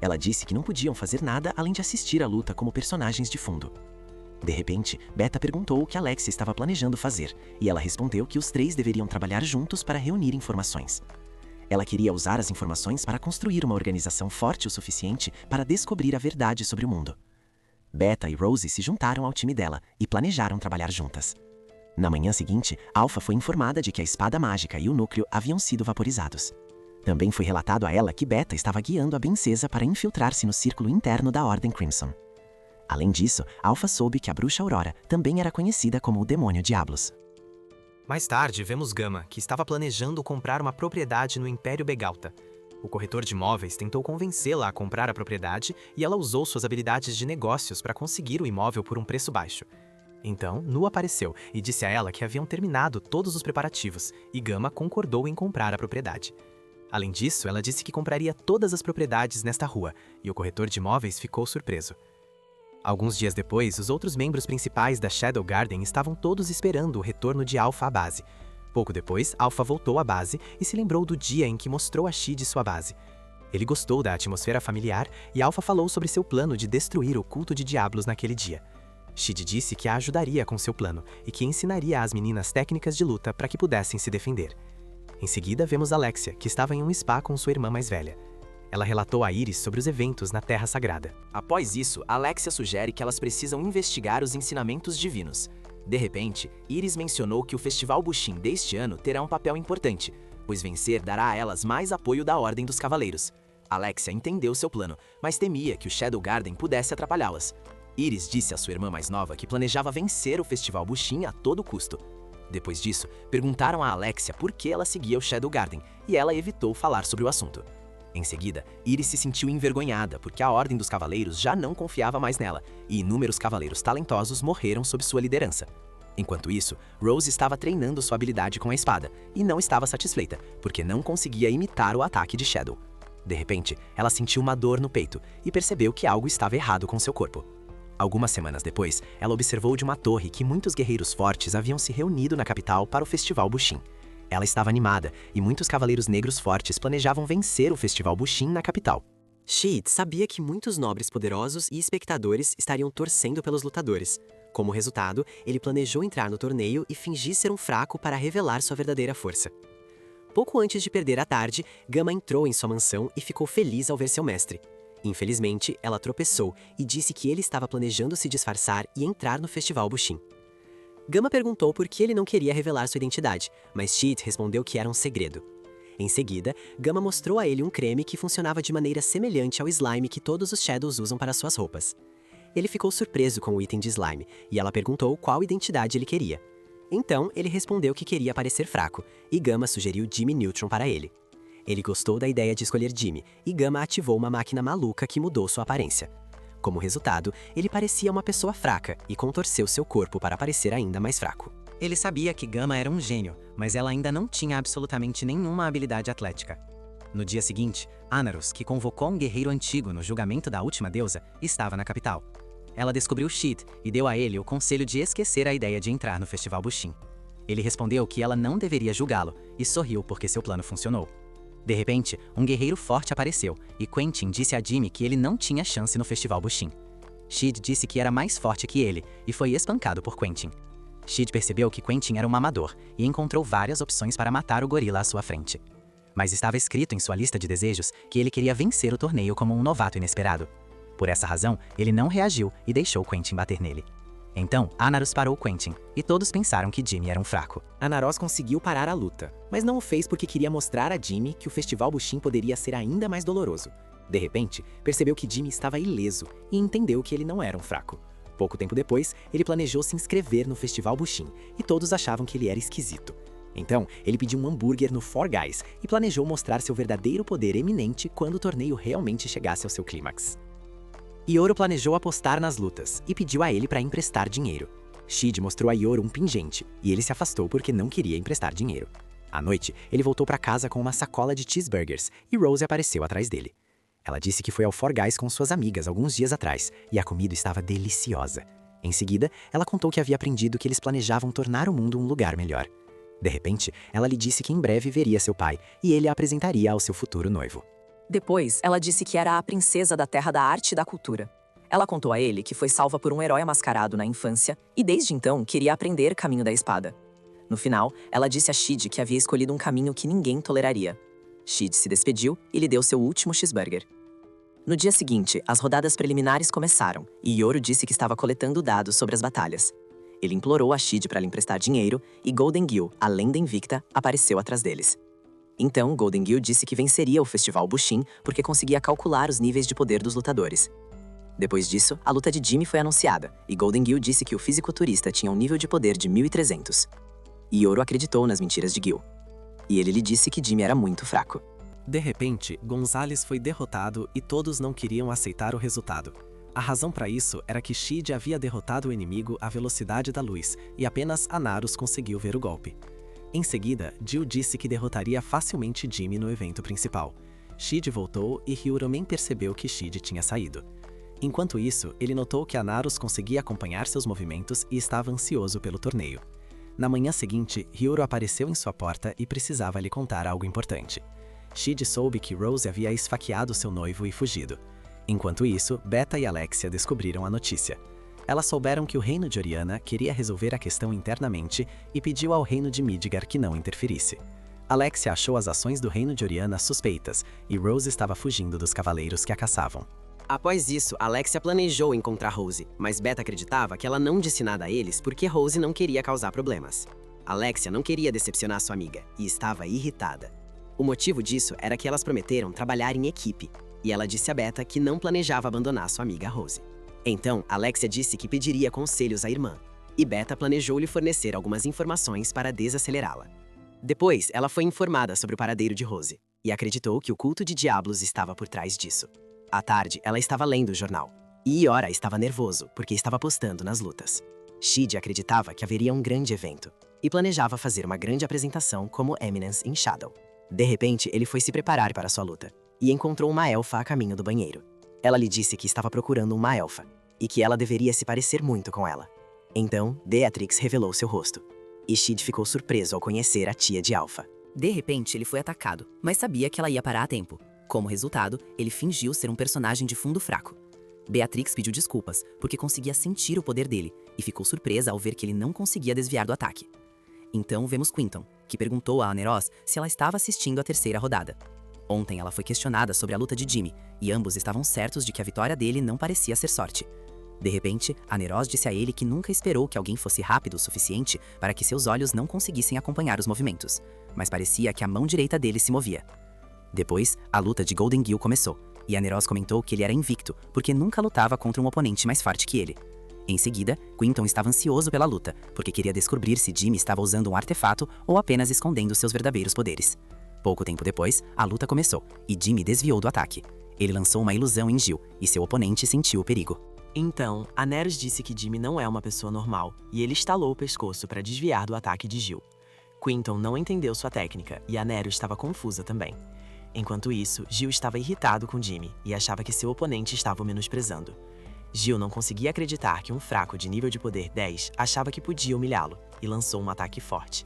Ela disse que não podiam fazer nada além de assistir à luta como personagens de fundo. De repente, Beta perguntou o que Alexia estava planejando fazer, e ela respondeu que os três deveriam trabalhar juntos para reunir informações. Ela queria usar as informações para construir uma organização forte o suficiente para descobrir a verdade sobre o mundo. Beta e Rose se juntaram ao time dela e planejaram trabalhar juntas. Na manhã seguinte, Alpha foi informada de que a espada mágica e o núcleo haviam sido vaporizados. Também foi relatado a ela que Beta estava guiando a princesa para infiltrar-se no círculo interno da Ordem Crimson. Além disso, Alpha soube que a bruxa Aurora também era conhecida como o Demônio Diablos. Mais tarde, vemos Gama, que estava planejando comprar uma propriedade no Império Begalta. O corretor de imóveis tentou convencê-la a comprar a propriedade e ela usou suas habilidades de negócios para conseguir o imóvel por um preço baixo. Então, Nu apareceu e disse a ela que haviam terminado todos os preparativos e Gama concordou em comprar a propriedade. Além disso, ela disse que compraria todas as propriedades nesta rua e o corretor de imóveis ficou surpreso. Alguns dias depois, os outros membros principais da Shadow Garden estavam todos esperando o retorno de Alpha à base. Pouco depois, Alpha voltou à base e se lembrou do dia em que mostrou a Shid sua base. Ele gostou da atmosfera familiar e Alpha falou sobre seu plano de destruir o culto de Diablos naquele dia. Shid disse que a ajudaria com seu plano e que ensinaria às meninas técnicas de luta para que pudessem se defender. Em seguida, vemos Alexia, que estava em um spa com sua irmã mais velha. Ela relatou a Iris sobre os eventos na Terra Sagrada. Após isso, Alexia sugere que elas precisam investigar os ensinamentos divinos. De repente, Iris mencionou que o Festival Bushin deste ano terá um papel importante, pois vencer dará a elas mais apoio da Ordem dos Cavaleiros. Alexia entendeu seu plano, mas temia que o Shadow Garden pudesse atrapalhá-las. Iris disse à sua irmã mais nova que planejava vencer o Festival Bushin a todo custo. Depois disso, perguntaram a Alexia por que ela seguia o Shadow Garden, e ela evitou falar sobre o assunto. Em seguida, Iris se sentiu envergonhada porque a Ordem dos Cavaleiros já não confiava mais nela, e inúmeros cavaleiros talentosos morreram sob sua liderança. Enquanto isso, Rose estava treinando sua habilidade com a espada, e não estava satisfeita, porque não conseguia imitar o ataque de Shadow. De repente, ela sentiu uma dor no peito, e percebeu que algo estava errado com seu corpo. Algumas semanas depois, ela observou de uma torre que muitos guerreiros fortes haviam se reunido na capital para o Festival Bushin. Ela estava animada, e muitos cavaleiros negros fortes planejavam vencer o Festival Bushin na capital. Shid sabia que muitos nobres poderosos e espectadores estariam torcendo pelos lutadores. Como resultado, ele planejou entrar no torneio e fingir ser um fraco para revelar sua verdadeira força. Pouco antes de perder a tarde, Gama entrou em sua mansão e ficou feliz ao ver seu mestre. Infelizmente, ela tropeçou e disse que ele estava planejando se disfarçar e entrar no Festival Bushin. Gama perguntou por que ele não queria revelar sua identidade, mas Shid respondeu que era um segredo. Em seguida, Gama mostrou a ele um creme que funcionava de maneira semelhante ao slime que todos os Shadows usam para suas roupas. Ele ficou surpreso com o item de slime, e ela perguntou qual identidade ele queria. Então, ele respondeu que queria parecer fraco, e Gamma sugeriu Jimmy Neutron para ele. Ele gostou da ideia de escolher Jimmy, e Gamma ativou uma máquina maluca que mudou sua aparência. Como resultado, ele parecia uma pessoa fraca e contorceu seu corpo para parecer ainda mais fraco. Ele sabia que Gamma era um gênio, mas ela ainda não tinha absolutamente nenhuma habilidade atlética. No dia seguinte, Anaros, que convocou um guerreiro antigo no julgamento da última deusa, estava na capital. Ela descobriu Sheed e deu a ele o conselho de esquecer a ideia de entrar no Festival Bushin. Ele respondeu que ela não deveria julgá-lo e sorriu porque seu plano funcionou. De repente, um guerreiro forte apareceu e Quentin disse a Jimmy que ele não tinha chance no Festival Bushin. Sheed disse que era mais forte que ele e foi espancado por Quentin. Sheed percebeu que Quentin era um amador e encontrou várias opções para matar o gorila à sua frente. Mas estava escrito em sua lista de desejos que ele queria vencer o torneio como um novato inesperado. Por essa razão, ele não reagiu e deixou Quentin bater nele. Então, Anaros parou Quentin, e todos pensaram que Jimmy era um fraco. Anaros conseguiu parar a luta, mas não o fez porque queria mostrar a Jimmy que o Festival Bushin poderia ser ainda mais doloroso. De repente, percebeu que Jimmy estava ileso e entendeu que ele não era um fraco. Pouco tempo depois, ele planejou se inscrever no Festival Bushin, e todos achavam que ele era esquisito. Então, ele pediu um hambúrguer no Four Guys e planejou mostrar seu verdadeiro poder eminente quando o torneio realmente chegasse ao seu clímax. Ioro planejou apostar nas lutas e pediu a ele para emprestar dinheiro. Sheed mostrou a Ioro um pingente e ele se afastou porque não queria emprestar dinheiro. À noite, ele voltou para casa com uma sacola de cheeseburgers e Rose apareceu atrás dele. Ela disse que foi ao Four Guys com suas amigas alguns dias atrás e a comida estava deliciosa. Em seguida, ela contou que havia aprendido que eles planejavam tornar o mundo um lugar melhor. De repente, ela lhe disse que em breve veria seu pai e ele a apresentaria ao seu futuro noivo. Depois, ela disse que era a princesa da terra da arte e da cultura. Ela contou a ele que foi salva por um herói mascarado na infância e desde então queria aprender caminho da espada. No final, ela disse a Sheed que havia escolhido um caminho que ninguém toleraria. Sheed se despediu e lhe deu seu último cheeseburger. No dia seguinte, as rodadas preliminares começaram e Ioro disse que estava coletando dados sobre as batalhas. Ele implorou a Sheed para lhe emprestar dinheiro e Golden Gill, a lenda invicta, apareceu atrás deles. Então, Golden Gill disse que venceria o Festival Bushin porque conseguia calcular os níveis de poder dos lutadores. Depois disso, a luta de Jimmy foi anunciada, e Golden Gill disse que o fisiculturista tinha um nível de poder de 1300. Ioro acreditou nas mentiras de Gill. E ele lhe disse que Jimmy era muito fraco. De repente, Gonzales foi derrotado e todos não queriam aceitar o resultado. A razão para isso era que Sheed havia derrotado o inimigo à velocidade da luz, e apenas Anaros conseguiu ver o golpe. Em seguida, Jill disse que derrotaria facilmente Jimmy no evento principal. Sheed voltou e Hyuromen percebeu que Sheed tinha saído. Enquanto isso, ele notou que Anaros conseguia acompanhar seus movimentos e estava ansioso pelo torneio. Na manhã seguinte, Hyuro apareceu em sua porta e precisava lhe contar algo importante. Sheed soube que Rose havia esfaqueado seu noivo e fugido. Enquanto isso, Beta e Alexia descobriram a notícia. Elas souberam que o reino de Oriana queria resolver a questão internamente e pediu ao reino de Midgar que não interferisse. Alexia achou as ações do reino de Oriana suspeitas e Rose estava fugindo dos cavaleiros que a caçavam. Após isso, Alexia planejou encontrar Rose, mas Beta acreditava que ela não disse nada a eles porque Rose não queria causar problemas. Alexia não queria decepcionar sua amiga e estava irritada. O motivo disso era que elas prometeram trabalhar em equipe, e ela disse a Beta que não planejava abandonar sua amiga Rose. Então, Alexia disse que pediria conselhos à irmã, e Beta planejou lhe fornecer algumas informações para desacelerá-la. Depois, ela foi informada sobre o paradeiro de Rose, e acreditou que o culto de diabos estava por trás disso. À tarde, ela estava lendo o jornal, e Iora estava nervoso porque estava apostando nas lutas. Sheed acreditava que haveria um grande evento, e planejava fazer uma grande apresentação como Eminence in Shadow. De repente, ele foi se preparar para sua luta, e encontrou uma elfa a caminho do banheiro. Ela lhe disse que estava procurando uma elfa, e que ela deveria se parecer muito com ela. Então, Beatrix revelou seu rosto, e Sheed ficou surpreso ao conhecer a tia de Alpha. De repente, ele foi atacado, mas sabia que ela ia parar a tempo. Como resultado, ele fingiu ser um personagem de fundo fraco. Beatrix pediu desculpas, porque conseguia sentir o poder dele, e ficou surpresa ao ver que ele não conseguia desviar do ataque. Então vemos Quinton, que perguntou a Aneros se ela estava assistindo a terceira rodada. Ontem ela foi questionada sobre a luta de Jimmy, e ambos estavam certos de que a vitória dele não parecia ser sorte. De repente, Aneros disse a ele que nunca esperou que alguém fosse rápido o suficiente para que seus olhos não conseguissem acompanhar os movimentos, mas parecia que a mão direita dele se movia. Depois, a luta de Golden Gill começou, e a Neroz comentou que ele era invicto, porque nunca lutava contra um oponente mais forte que ele. Em seguida, Quinton estava ansioso pela luta, porque queria descobrir se Jimmy estava usando um artefato ou apenas escondendo seus verdadeiros poderes. Pouco tempo depois, a luta começou, e Jimmy desviou do ataque. Ele lançou uma ilusão em Jill, e seu oponente sentiu o perigo. Então, a Neros disse que Jimmy não é uma pessoa normal, e ele estalou o pescoço para desviar do ataque de Jill. Quinton não entendeu sua técnica, e a Neros estava confusa também. Enquanto isso, Jill estava irritado com Jimmy, e achava que seu oponente estava o menosprezando. Jill não conseguia acreditar que um fraco de nível de poder 10 achava que podia humilhá-lo, e lançou um ataque forte.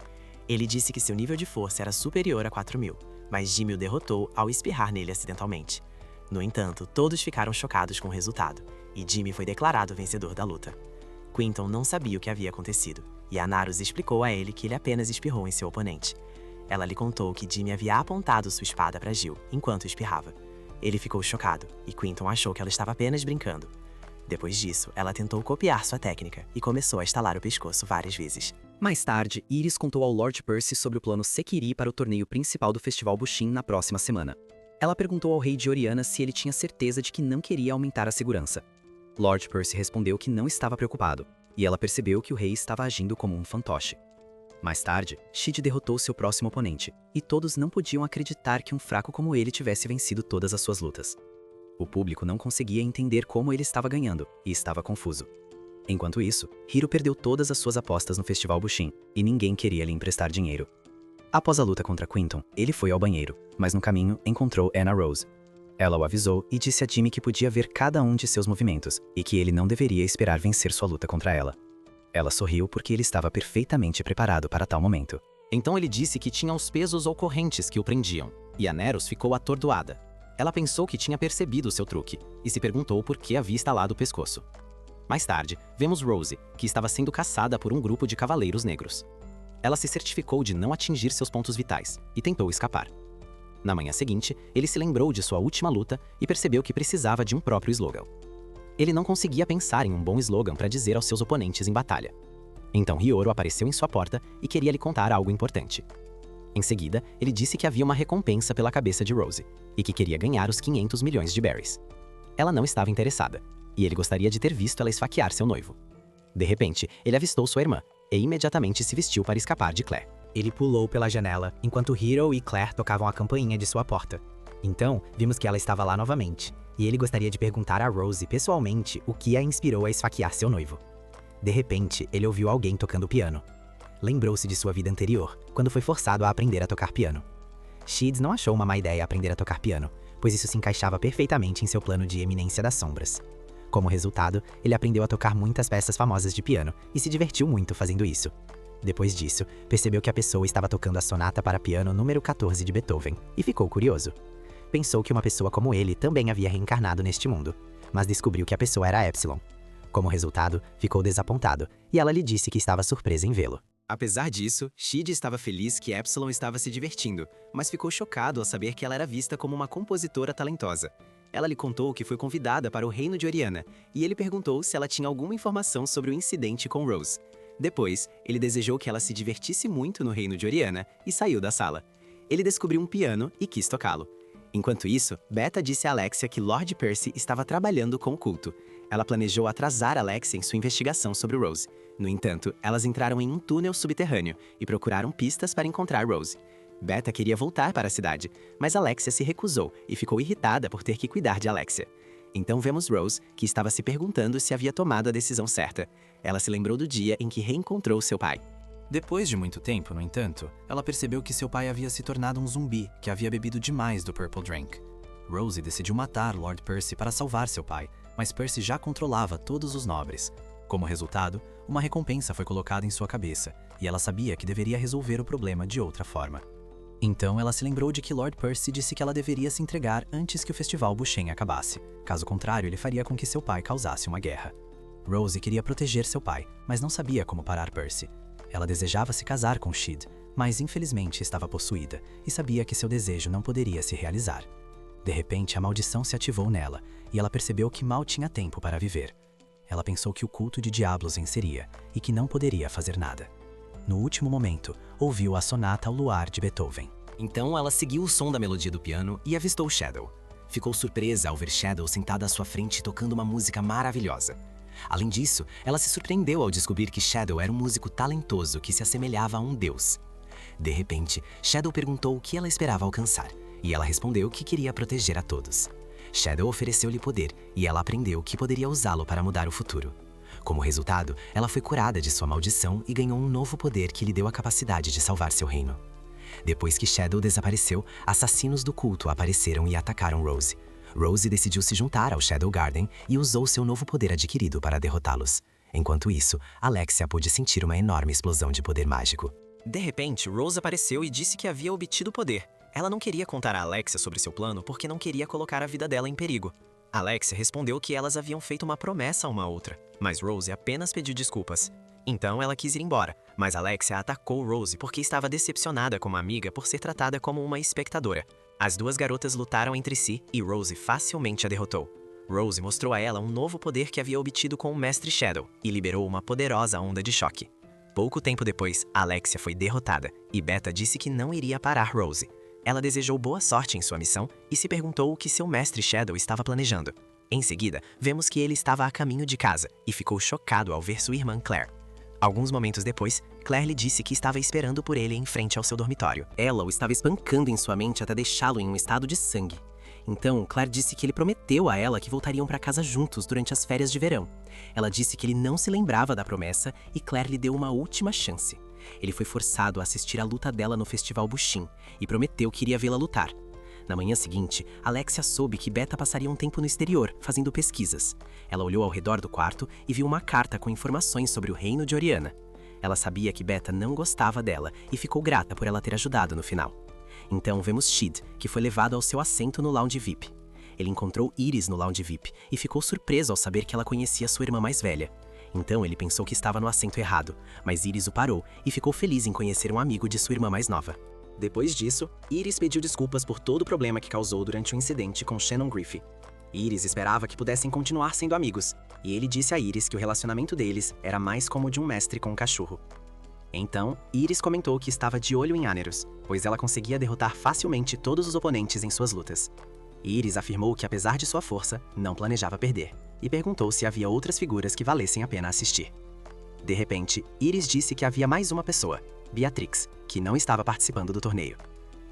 Ele disse que seu nível de força era superior a 4.000, mas Jimmy o derrotou ao espirrar nele acidentalmente. No entanto, todos ficaram chocados com o resultado, e Jimmy foi declarado vencedor da luta. Quinton não sabia o que havia acontecido, e a Naros explicou a ele que ele apenas espirrou em seu oponente. Ela lhe contou que Jimmy havia apontado sua espada para Jill, enquanto espirrava. Ele ficou chocado, e Quinton achou que ela estava apenas brincando. Depois disso, ela tentou copiar sua técnica e começou a estalar o pescoço várias vezes. Mais tarde, Iris contou ao Lord Percy sobre o plano Sekiri para o torneio principal do Festival Bushin na próxima semana. Ela perguntou ao rei de Oriana se ele tinha certeza de que não queria aumentar a segurança. Lord Percy respondeu que não estava preocupado, e ela percebeu que o rei estava agindo como um fantoche. Mais tarde, Shid derrotou seu próximo oponente, e todos não podiam acreditar que um fraco como ele tivesse vencido todas as suas lutas. O público não conseguia entender como ele estava ganhando, e estava confuso. Enquanto isso, Hiro perdeu todas as suas apostas no Festival Bushin, e ninguém queria lhe emprestar dinheiro. Após a luta contra Quinton, ele foi ao banheiro, mas no caminho encontrou Anna Rose. Ela o avisou e disse a Jimmy que podia ver cada um de seus movimentos, e que ele não deveria esperar vencer sua luta contra ela. Ela sorriu porque ele estava perfeitamente preparado para tal momento. Então ele disse que tinha os pesos ou correntes que o prendiam, e a Neros ficou atordoada. Ela pensou que tinha percebido seu truque, e se perguntou por que havia estalado o pescoço. Mais tarde, vemos Rose, que estava sendo caçada por um grupo de cavaleiros negros. Ela se certificou de não atingir seus pontos vitais, e tentou escapar. Na manhã seguinte, ele se lembrou de sua última luta e percebeu que precisava de um próprio slogan. Ele não conseguia pensar em um bom slogan para dizer aos seus oponentes em batalha. Então Hiyoro apareceu em sua porta e queria lhe contar algo importante. Em seguida, ele disse que havia uma recompensa pela cabeça de Rose, e que queria ganhar os 500 milhões de berries. Ela não estava interessada, e ele gostaria de ter visto ela esfaquear seu noivo. De repente, ele avistou sua irmã, e imediatamente se vestiu para escapar de Claire. Ele pulou pela janela, enquanto Hiro e Claire tocavam a campainha de sua porta. Então, vimos que ela estava lá novamente, e ele gostaria de perguntar a Rose pessoalmente o que a inspirou a esfaquear seu noivo. De repente, ele ouviu alguém tocando piano. Lembrou-se de sua vida anterior, quando foi forçado a aprender a tocar piano. Shid não achou uma má ideia aprender a tocar piano, pois isso se encaixava perfeitamente em seu plano de Eminência das Sombras. Como resultado, ele aprendeu a tocar muitas peças famosas de piano e se divertiu muito fazendo isso. Depois disso, percebeu que a pessoa estava tocando a sonata para piano número 14 de Beethoven e ficou curioso. Pensou que uma pessoa como ele também havia reencarnado neste mundo, mas descobriu que a pessoa era Epsilon. Como resultado, ficou desapontado e ela lhe disse que estava surpresa em vê-lo. Apesar disso, Shid estava feliz que Epsilon estava se divertindo, mas ficou chocado ao saber que ela era vista como uma compositora talentosa. Ela lhe contou que foi convidada para o reino de Oriana, e ele perguntou se ela tinha alguma informação sobre o incidente com Rose. Depois, ele desejou que ela se divertisse muito no reino de Oriana e saiu da sala. Ele descobriu um piano e quis tocá-lo. Enquanto isso, Beta disse a Alexia que Lord Percy estava trabalhando com o culto. Ela planejou atrasar Alexia em sua investigação sobre Rose. No entanto, elas entraram em um túnel subterrâneo e procuraram pistas para encontrar Rose. Beta queria voltar para a cidade, mas Alexia se recusou e ficou irritada por ter que cuidar de Alexia. Então vemos Rose, que estava se perguntando se havia tomado a decisão certa. Ela se lembrou do dia em que reencontrou seu pai. Depois de muito tempo, no entanto, ela percebeu que seu pai havia se tornado um zumbi que havia bebido demais do Purple Drink. Rose decidiu matar Lord Percy para salvar seu pai, mas Percy já controlava todos os nobres. Como resultado, uma recompensa foi colocada em sua cabeça, e ela sabia que deveria resolver o problema de outra forma. Então ela se lembrou de que Lord Percy disse que ela deveria se entregar antes que o festival Bushen acabasse. Caso contrário, ele faria com que seu pai causasse uma guerra. Rose queria proteger seu pai, mas não sabia como parar Percy. Ela desejava se casar com Shid, mas infelizmente estava possuída e sabia que seu desejo não poderia se realizar. De repente, a maldição se ativou nela e ela percebeu que mal tinha tempo para viver. Ela pensou que o culto de Diablos venceria e que não poderia fazer nada. No último momento, ouviu a sonata ao luar de Beethoven. Então ela seguiu o som da melodia do piano e avistou Shadow. ficou surpresa ao ver Shadow sentada à sua frente tocando uma música maravilhosa. Além disso, ela se surpreendeu ao descobrir que Shadow era um músico talentoso que se assemelhava a um deus. De repente, Shadow perguntou o que ela esperava alcançar, e ela respondeu que queria proteger a todos. Shadow ofereceu-lhe poder, e ela aprendeu que poderia usá-lo para mudar o futuro. Como resultado, ela foi curada de sua maldição e ganhou um novo poder que lhe deu a capacidade de salvar seu reino. Depois que Shadow desapareceu, assassinos do culto apareceram e atacaram Rose. Rose decidiu se juntar ao Shadow Garden e usou seu novo poder adquirido para derrotá-los. Enquanto isso, Alexia pôde sentir uma enorme explosão de poder mágico. De repente, Rose apareceu e disse que havia obtido poder. Ela não queria contar a Alexia sobre seu plano porque não queria colocar a vida dela em perigo. Alexia respondeu que elas haviam feito uma promessa a uma outra, mas Rose apenas pediu desculpas. Então ela quis ir embora, mas Alexia atacou Rose porque estava decepcionada como amiga por ser tratada como uma espectadora. As duas garotas lutaram entre si e Rose facilmente a derrotou. Rose mostrou a ela um novo poder que havia obtido com o Mestre Shadow e liberou uma poderosa onda de choque. Pouco tempo depois, Alexia foi derrotada e Beta disse que não iria parar Rose. Ela desejou boa sorte em sua missão e se perguntou o que seu Mestre Shadow estava planejando. Em seguida, vemos que ele estava a caminho de casa e ficou chocado ao ver sua irmã Claire. Alguns momentos depois, Claire lhe disse que estava esperando por ele em frente ao seu dormitório. Ela o estava espancando em sua mente até deixá-lo em um estado de sangue. Então, Claire disse que ele prometeu a ela que voltariam para casa juntos durante as férias de verão. Ela disse que ele não se lembrava da promessa e Claire lhe deu uma última chance. Ele foi forçado a assistir à luta dela no Festival Bushin e prometeu que iria vê-la lutar. Na manhã seguinte, Alexia soube que Beta passaria um tempo no exterior, fazendo pesquisas. Ela olhou ao redor do quarto e viu uma carta com informações sobre o reino de Oriana. Ela sabia que Beta não gostava dela e ficou grata por ela ter ajudado no final. Então vemos Shid, que foi levado ao seu assento no Lounge VIP. Ele encontrou Iris no Lounge VIP e ficou surpreso ao saber que ela conhecia sua irmã mais velha. Então ele pensou que estava no assento errado, mas Iris o parou e ficou feliz em conhecer um amigo de sua irmã mais nova. Depois disso, Iris pediu desculpas por todo o problema que causou durante o incidente com Shannon Griffey. Iris esperava que pudessem continuar sendo amigos, e ele disse a Iris que o relacionamento deles era mais como o de um mestre com um cachorro. Então, Iris comentou que estava de olho em Anerus, pois ela conseguia derrotar facilmente todos os oponentes em suas lutas. Iris afirmou que, apesar de sua força, não planejava perder, e perguntou se havia outras figuras que valessem a pena assistir. De repente, Iris disse que havia mais uma pessoa, Beatrix, que não estava participando do torneio.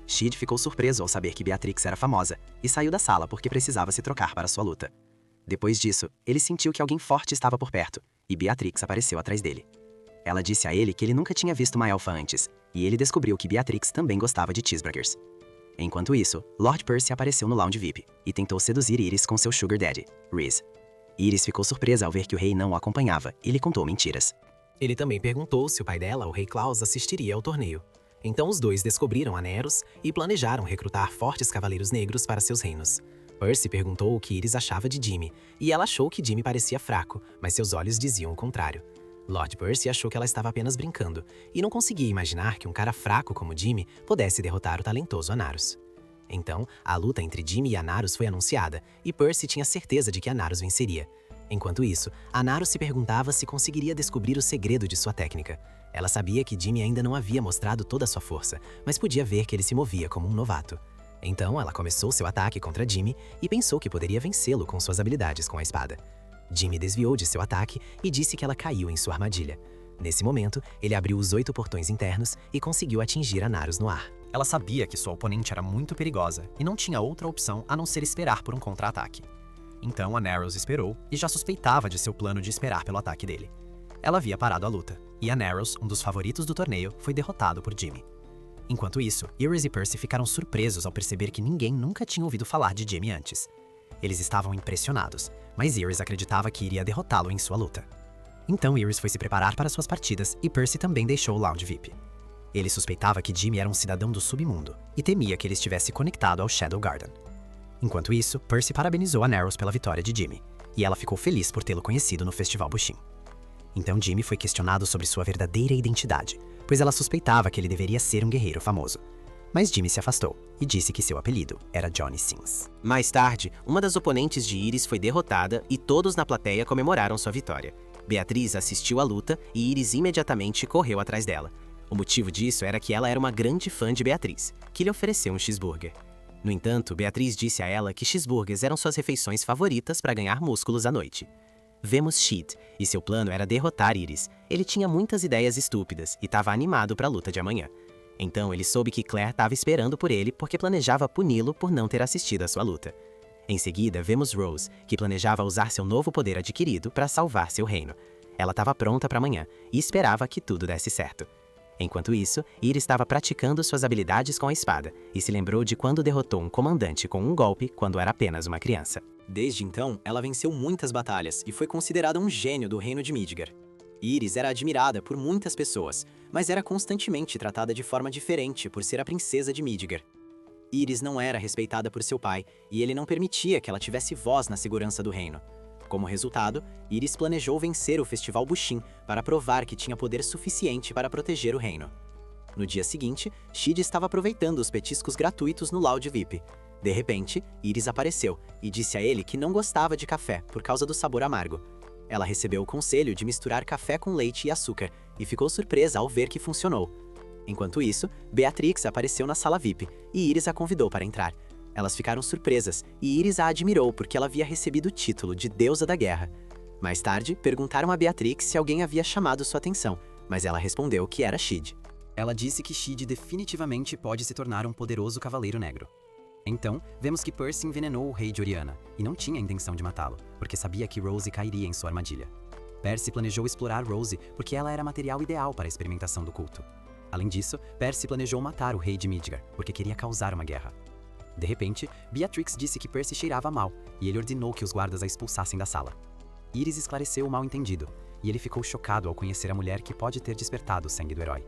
Shid ficou surpreso ao saber que Beatrix era famosa e saiu da sala porque precisava se trocar para sua luta. Depois disso, ele sentiu que alguém forte estava por perto, e Beatrix apareceu atrás dele. Ela disse a ele que ele nunca tinha visto uma elfa antes, e ele descobriu que Beatrix também gostava de cheeseburgers. Enquanto isso, Lord Percy apareceu no Lounge VIP e tentou seduzir Iris com seu sugar daddy, Rhys. Iris ficou surpresa ao ver que o rei não o acompanhava e lhe contou mentiras. Ele também perguntou se o pai dela, o Rei Claus, assistiria ao torneio. Então os dois descobriram Anerus e planejaram recrutar fortes cavaleiros negros para seus reinos. Percy perguntou o que Iris achava de Jimmy, e ela achou que Jimmy parecia fraco, mas seus olhos diziam o contrário. Lord Percy achou que ela estava apenas brincando, e não conseguia imaginar que um cara fraco como Jimmy pudesse derrotar o talentoso Anarus. Então, a luta entre Jimmy e Anarus foi anunciada, e Percy tinha certeza de que Anarus venceria. Enquanto isso, Anarus se perguntava se conseguiria descobrir o segredo de sua técnica. Ela sabia que Jimmy ainda não havia mostrado toda a sua força, mas podia ver que ele se movia como um novato. Então, ela começou seu ataque contra Jimmy e pensou que poderia vencê-lo com suas habilidades com a espada. Jimmy desviou de seu ataque e disse que ela caiu em sua armadilha. Nesse momento, ele abriu os 8 portões internos e conseguiu atingir Anarus no ar. Ela sabia que sua oponente era muito perigosa e não tinha outra opção a não ser esperar por um contra-ataque. Então Anarus esperou e já suspeitava de seu plano de esperar pelo ataque dele. Ela havia parado a luta, e Anarus, um dos favoritos do torneio, foi derrotado por Jimmy. Enquanto isso, Iris e Percy ficaram surpresos ao perceber que ninguém nunca tinha ouvido falar de Jimmy antes. Eles estavam impressionados, mas Iris acreditava que iria derrotá-lo em sua luta. Então Iris foi se preparar para suas partidas e Percy também deixou o Lounge VIP. Ele suspeitava que Jimmy era um cidadão do submundo e temia que ele estivesse conectado ao Shadow Garden. Enquanto isso, Percy parabenizou Anarus pela vitória de Jimmy, e ela ficou feliz por tê-lo conhecido no Festival Bushin. Então Jimmy foi questionado sobre sua verdadeira identidade, pois ela suspeitava que ele deveria ser um guerreiro famoso. Mas Jimmy se afastou e disse que seu apelido era Johnny Sins. Mais tarde, uma das oponentes de Iris foi derrotada e todos na plateia comemoraram sua vitória. Beatriz assistiu à luta e Iris imediatamente correu atrás dela. O motivo disso era que ela era uma grande fã de Beatriz, que lhe ofereceu um cheeseburger. No entanto, Beatriz disse a ela que cheeseburgers eram suas refeições favoritas para ganhar músculos à noite. Vemos Sheed, e seu plano era derrotar Iris. Ele tinha muitas ideias estúpidas e estava animado para a luta de amanhã. Então ele soube que Claire estava esperando por ele porque planejava puni-lo por não ter assistido à sua luta. Em seguida, vemos Rose, que planejava usar seu novo poder adquirido para salvar seu reino. Ela estava pronta para amanhã e esperava que tudo desse certo. Enquanto isso, Iris estava praticando suas habilidades com a espada e se lembrou de quando derrotou um comandante com um golpe quando era apenas uma criança. Desde então, ela venceu muitas batalhas e foi considerada um gênio do reino de Midgar. Iris era admirada por muitas pessoas, mas era constantemente tratada de forma diferente por ser a princesa de Midgar. Iris não era respeitada por seu pai e ele não permitia que ela tivesse voz na segurança do reino. Como resultado, Iris planejou vencer o Festival Bushin para provar que tinha poder suficiente para proteger o reino. No dia seguinte, Sheed estava aproveitando os petiscos gratuitos no Lounge VIP. De repente, Iris apareceu e disse a ele que não gostava de café por causa do sabor amargo. Ela recebeu o conselho de misturar café com leite e açúcar e ficou surpresa ao ver que funcionou. Enquanto isso, Beatrix apareceu na sala VIP e Iris a convidou para entrar. Elas ficaram surpresas e Iris a admirou porque ela havia recebido o título de Deusa da Guerra. Mais tarde, perguntaram a Beatrix se alguém havia chamado sua atenção, mas ela respondeu que era Sheed. Ela disse que Sheed definitivamente pode se tornar um poderoso cavaleiro negro. Então, vemos que Percy envenenou o rei de Oriana, e não tinha a intenção de matá-lo, porque sabia que Rose cairia em sua armadilha. Percy planejou explorar Rose porque ela era material ideal para a experimentação do culto. Além disso, Percy planejou matar o rei de Midgar, porque queria causar uma guerra. De repente, Beatrix disse que Percy cheirava mal, e ele ordenou que os guardas a expulsassem da sala. Iris esclareceu o mal-entendido, e ele ficou chocado ao conhecer a mulher que pode ter despertado o sangue do herói.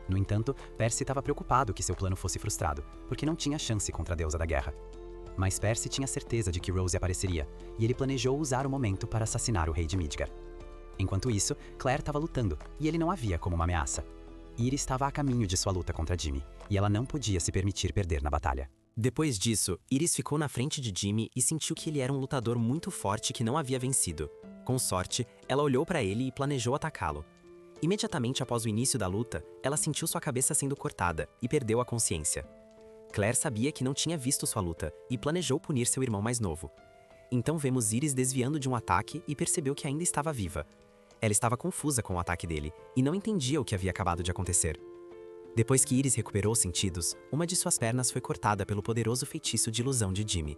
No entanto, Percy estava preocupado que seu plano fosse frustrado, porque não tinha chance contra a deusa da guerra. Mas Percy tinha certeza de que Rose apareceria, e ele planejou usar o momento para assassinar o rei de Midgar. Enquanto isso, Claire estava lutando, e ele não a via como uma ameaça. Iris estava a caminho de sua luta contra Jimmy, e ela não podia se permitir perder na batalha. Depois disso, Iris ficou na frente de Jimmy e sentiu que ele era um lutador muito forte que não havia vencido. Com sorte, ela olhou para ele e planejou atacá-lo. Imediatamente após o início da luta, ela sentiu sua cabeça sendo cortada e perdeu a consciência. Claire sabia que não tinha visto sua luta e planejou punir seu irmão mais novo. Então vemos Iris desviando de um ataque e percebeu que ainda estava viva. Ela estava confusa com o ataque dele e não entendia o que havia acabado de acontecer. Depois que Iris recuperou os sentidos, uma de suas pernas foi cortada pelo poderoso feitiço de ilusão de Jimmy.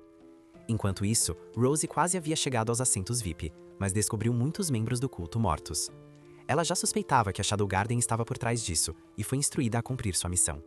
Enquanto isso, Rose quase havia chegado aos assentos VIP, mas descobriu muitos membros do culto mortos. Ela já suspeitava que a Shadow Garden estava por trás disso e foi instruída a cumprir sua missão.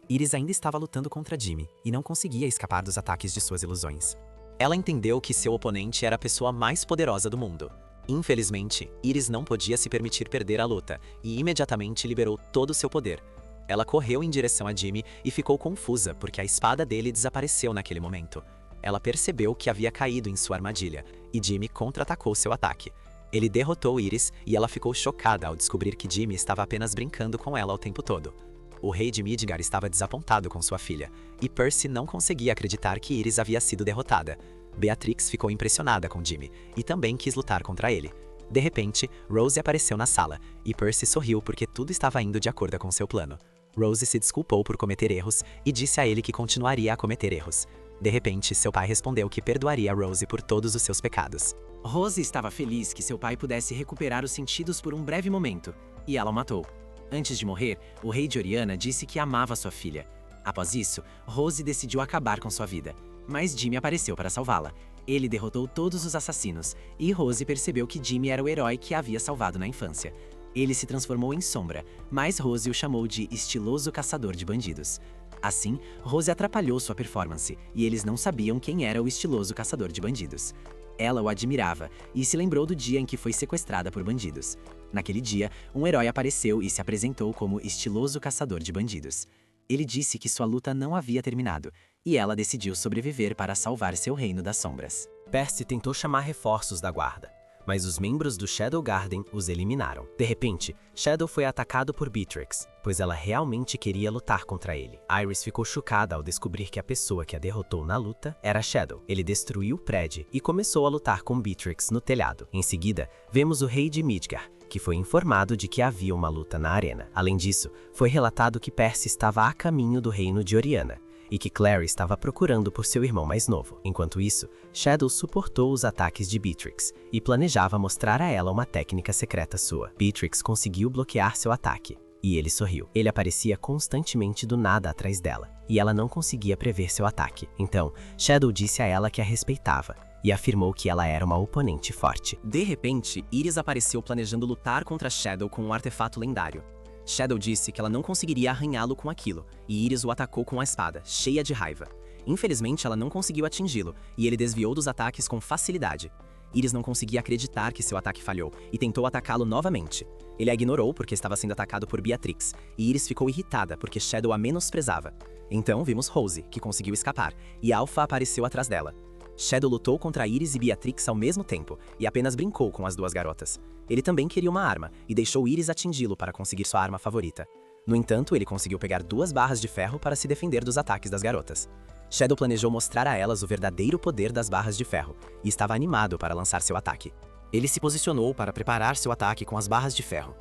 Iris ainda estava lutando contra Jimmy e não conseguia escapar dos ataques de suas ilusões. Ela entendeu que seu oponente era a pessoa mais poderosa do mundo. Infelizmente, Iris não podia se permitir perder a luta e imediatamente liberou todo o seu poder. Ela correu em direção a Jimmy e ficou confusa porque a espada dele desapareceu naquele momento. Ela percebeu que havia caído em sua armadilha e Jimmy contra-atacou seu ataque. Ele derrotou Iris e ela ficou chocada ao descobrir que Jimmy estava apenas brincando com ela o tempo todo. O rei de Midgar estava desapontado com sua filha, e Percy não conseguia acreditar que Iris havia sido derrotada. Beatrix ficou impressionada com Jimmy e também quis lutar contra ele. De repente, Rose apareceu na sala, e Percy sorriu porque tudo estava indo de acordo com seu plano. Rose se desculpou por cometer erros e disse a ele que continuaria a cometer erros. De repente, seu pai respondeu que perdoaria Rose por todos os seus pecados. Rose estava feliz que seu pai pudesse recuperar os sentidos por um breve momento, e ela o matou. Antes de morrer, o rei de Oriana disse que amava sua filha. Após isso, Rose decidiu acabar com sua vida, mas Jimmy apareceu para salvá-la. Ele derrotou todos os assassinos, e Rose percebeu que Jimmy era o herói que a havia salvado na infância. Ele se transformou em sombra, mas Rose o chamou de estiloso caçador de bandidos. Assim, Rose atrapalhou sua performance, e eles não sabiam quem era o estiloso caçador de bandidos. Ela o admirava e se lembrou do dia em que foi sequestrada por bandidos. Naquele dia, um herói apareceu e se apresentou como estiloso caçador de bandidos. Ele disse que sua luta não havia terminado, e ela decidiu sobreviver para salvar seu reino das sombras. Percy tentou chamar reforços da guarda, mas os membros do Shadow Garden os eliminaram. De repente, Shadow foi atacado por Beatrix, pois ela realmente queria lutar contra ele. Iris ficou chocada ao descobrir que a pessoa que a derrotou na luta era Shadow. Ele destruiu o prédio e começou a lutar com Beatrix no telhado. Em seguida, vemos o rei de Midgar, que foi informado de que havia uma luta na arena. Além disso, foi relatado que Percy estava a caminho do reino de Oriana, e que Clary estava procurando por seu irmão mais novo. Enquanto isso, Shadow suportou os ataques de Beatrix e planejava mostrar a ela uma técnica secreta sua. Beatrix conseguiu bloquear seu ataque, e ele sorriu. Ele aparecia constantemente do nada atrás dela, e ela não conseguia prever seu ataque. Então, Shadow disse a ela que a respeitava, e afirmou que ela era uma oponente forte. De repente, Iris apareceu planejando lutar contra Shadow com um artefato lendário. Shadow disse que ela não conseguiria arranhá-lo com aquilo, e Iris o atacou com a espada, cheia de raiva. Infelizmente, ela não conseguiu atingi-lo, e ele desviou dos ataques com facilidade. Iris não conseguia acreditar que seu ataque falhou, e tentou atacá-lo novamente. Ele a ignorou porque estava sendo atacado por Beatrix, e Iris ficou irritada porque Shadow a menosprezava. Então vimos Rose, que conseguiu escapar, e Alpha apareceu atrás dela. Shadow lutou contra Iris e Beatrix ao mesmo tempo, e apenas brincou com as duas garotas. Ele também queria uma arma, e deixou Iris atingi-lo para conseguir sua arma favorita. No entanto, ele conseguiu pegar 2 barras de ferro para se defender dos ataques das garotas. Shadow planejou mostrar a elas o verdadeiro poder das barras de ferro, e estava animado para lançar seu ataque. Ele se posicionou para preparar seu ataque com as barras de ferro.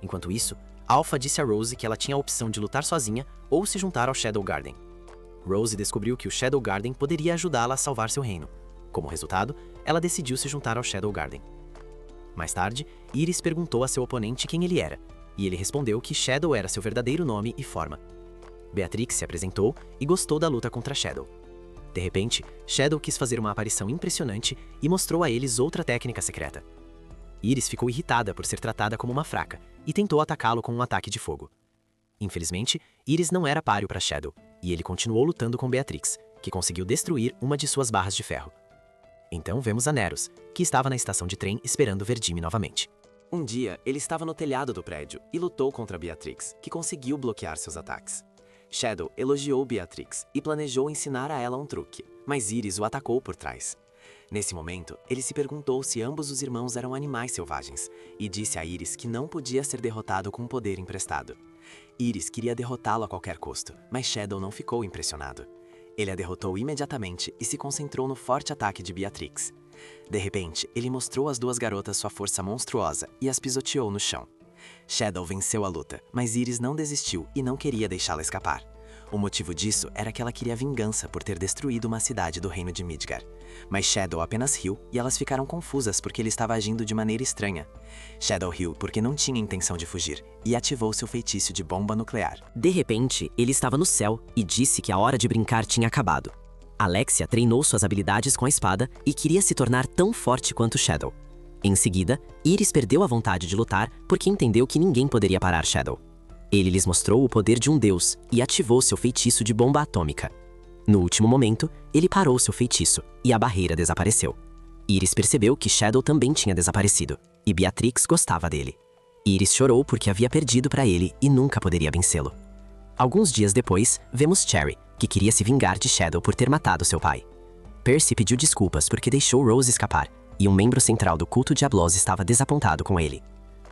Enquanto isso, Alpha disse a Rose que ela tinha a opção de lutar sozinha ou se juntar ao Shadow Garden. Rose descobriu que o Shadow Garden poderia ajudá-la a salvar seu reino. Como resultado, ela decidiu se juntar ao Shadow Garden. Mais tarde, Iris perguntou a seu oponente quem ele era, e ele respondeu que Shadow era seu verdadeiro nome e forma. Beatrix se apresentou e gostou da luta contra Shadow. De repente, Shadow quis fazer uma aparição impressionante e mostrou a eles outra técnica secreta. Iris ficou irritada por ser tratada como uma fraca e tentou atacá-lo com um ataque de fogo. Infelizmente, Iris não era páreo para Shadow, e ele continuou lutando com Beatrix, que conseguiu destruir uma de suas barras de ferro. Então vemos a Neros, que estava na estação de trem esperando ver Jimmy novamente. Um dia, ele estava no telhado do prédio e lutou contra Beatrix, que conseguiu bloquear seus ataques. Shadow elogiou Beatrix e planejou ensinar a ela um truque, mas Iris o atacou por trás. Nesse momento, ele se perguntou se ambos os irmãos eram animais selvagens e disse a Iris que não podia ser derrotado com um poder emprestado. Iris queria derrotá-lo a qualquer custo, mas Shadow não ficou impressionado. Ele a derrotou imediatamente e se concentrou no forte ataque de Beatrix. De repente, ele mostrou às 2 garotas sua força monstruosa e as pisoteou no chão. Shadow venceu a luta, mas Iris não desistiu e não queria deixá-la escapar. O motivo disso era que ela queria vingança por ter destruído uma cidade do reino de Midgar. Mas Shadow apenas riu e elas ficaram confusas porque ele estava agindo de maneira estranha. Shadow riu porque não tinha intenção de fugir e ativou seu feitiço de bomba nuclear. De repente, ele estava no céu e disse que a hora de brincar tinha acabado. Alexia treinou suas habilidades com a espada e queria se tornar tão forte quanto Shadow. Em seguida, Iris perdeu a vontade de lutar porque entendeu que ninguém poderia parar Shadow. Ele lhes mostrou o poder de um deus e ativou seu feitiço de bomba atômica. No último momento, ele parou seu feitiço e a barreira desapareceu. Iris percebeu que Shadow também tinha desaparecido e Beatrix gostava dele. Iris chorou porque havia perdido para ele e nunca poderia vencê-lo. Alguns dias depois, vemos Cherry, que queria se vingar de Shadow por ter matado seu pai. Percy pediu desculpas porque deixou Rose escapar e um membro central do culto Diablos estava desapontado com ele.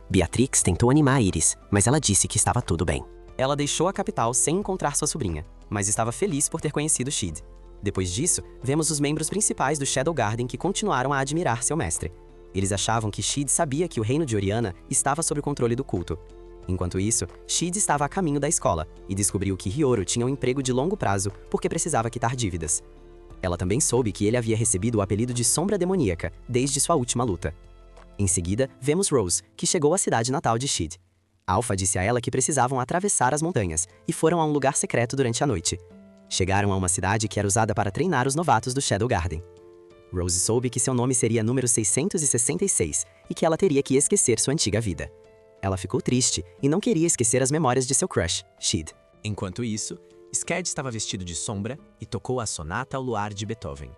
Beatrix tentou animar Iris, mas ela disse que estava tudo bem. Ela deixou a capital sem encontrar sua sobrinha, mas estava feliz por ter conhecido Shid. Depois disso, vemos os membros principais do Shadow Garden que continuaram a admirar seu mestre. Eles achavam que Shid sabia que o reino de Oriana estava sob o controle do culto. Enquanto isso, Shid estava a caminho da escola e descobriu que Hyoru tinha um emprego de longo prazo porque precisava quitar dívidas. Ela também soube que ele havia recebido o apelido de Sombra Demoníaca desde sua última luta. Em seguida, vemos Rose, que chegou à cidade natal de Shid. Alpha disse a ela que precisavam atravessar as montanhas e foram a um lugar secreto durante a noite. Chegaram a uma cidade que era usada para treinar os novatos do Shadow Garden. Rose soube que seu nome seria número 666 e que ela teria que esquecer sua antiga vida. Ela ficou triste e não queria esquecer as memórias de seu crush, Shid. Enquanto isso, Sked estava vestido de sombra e tocou a Sonata ao Luar de Beethoven.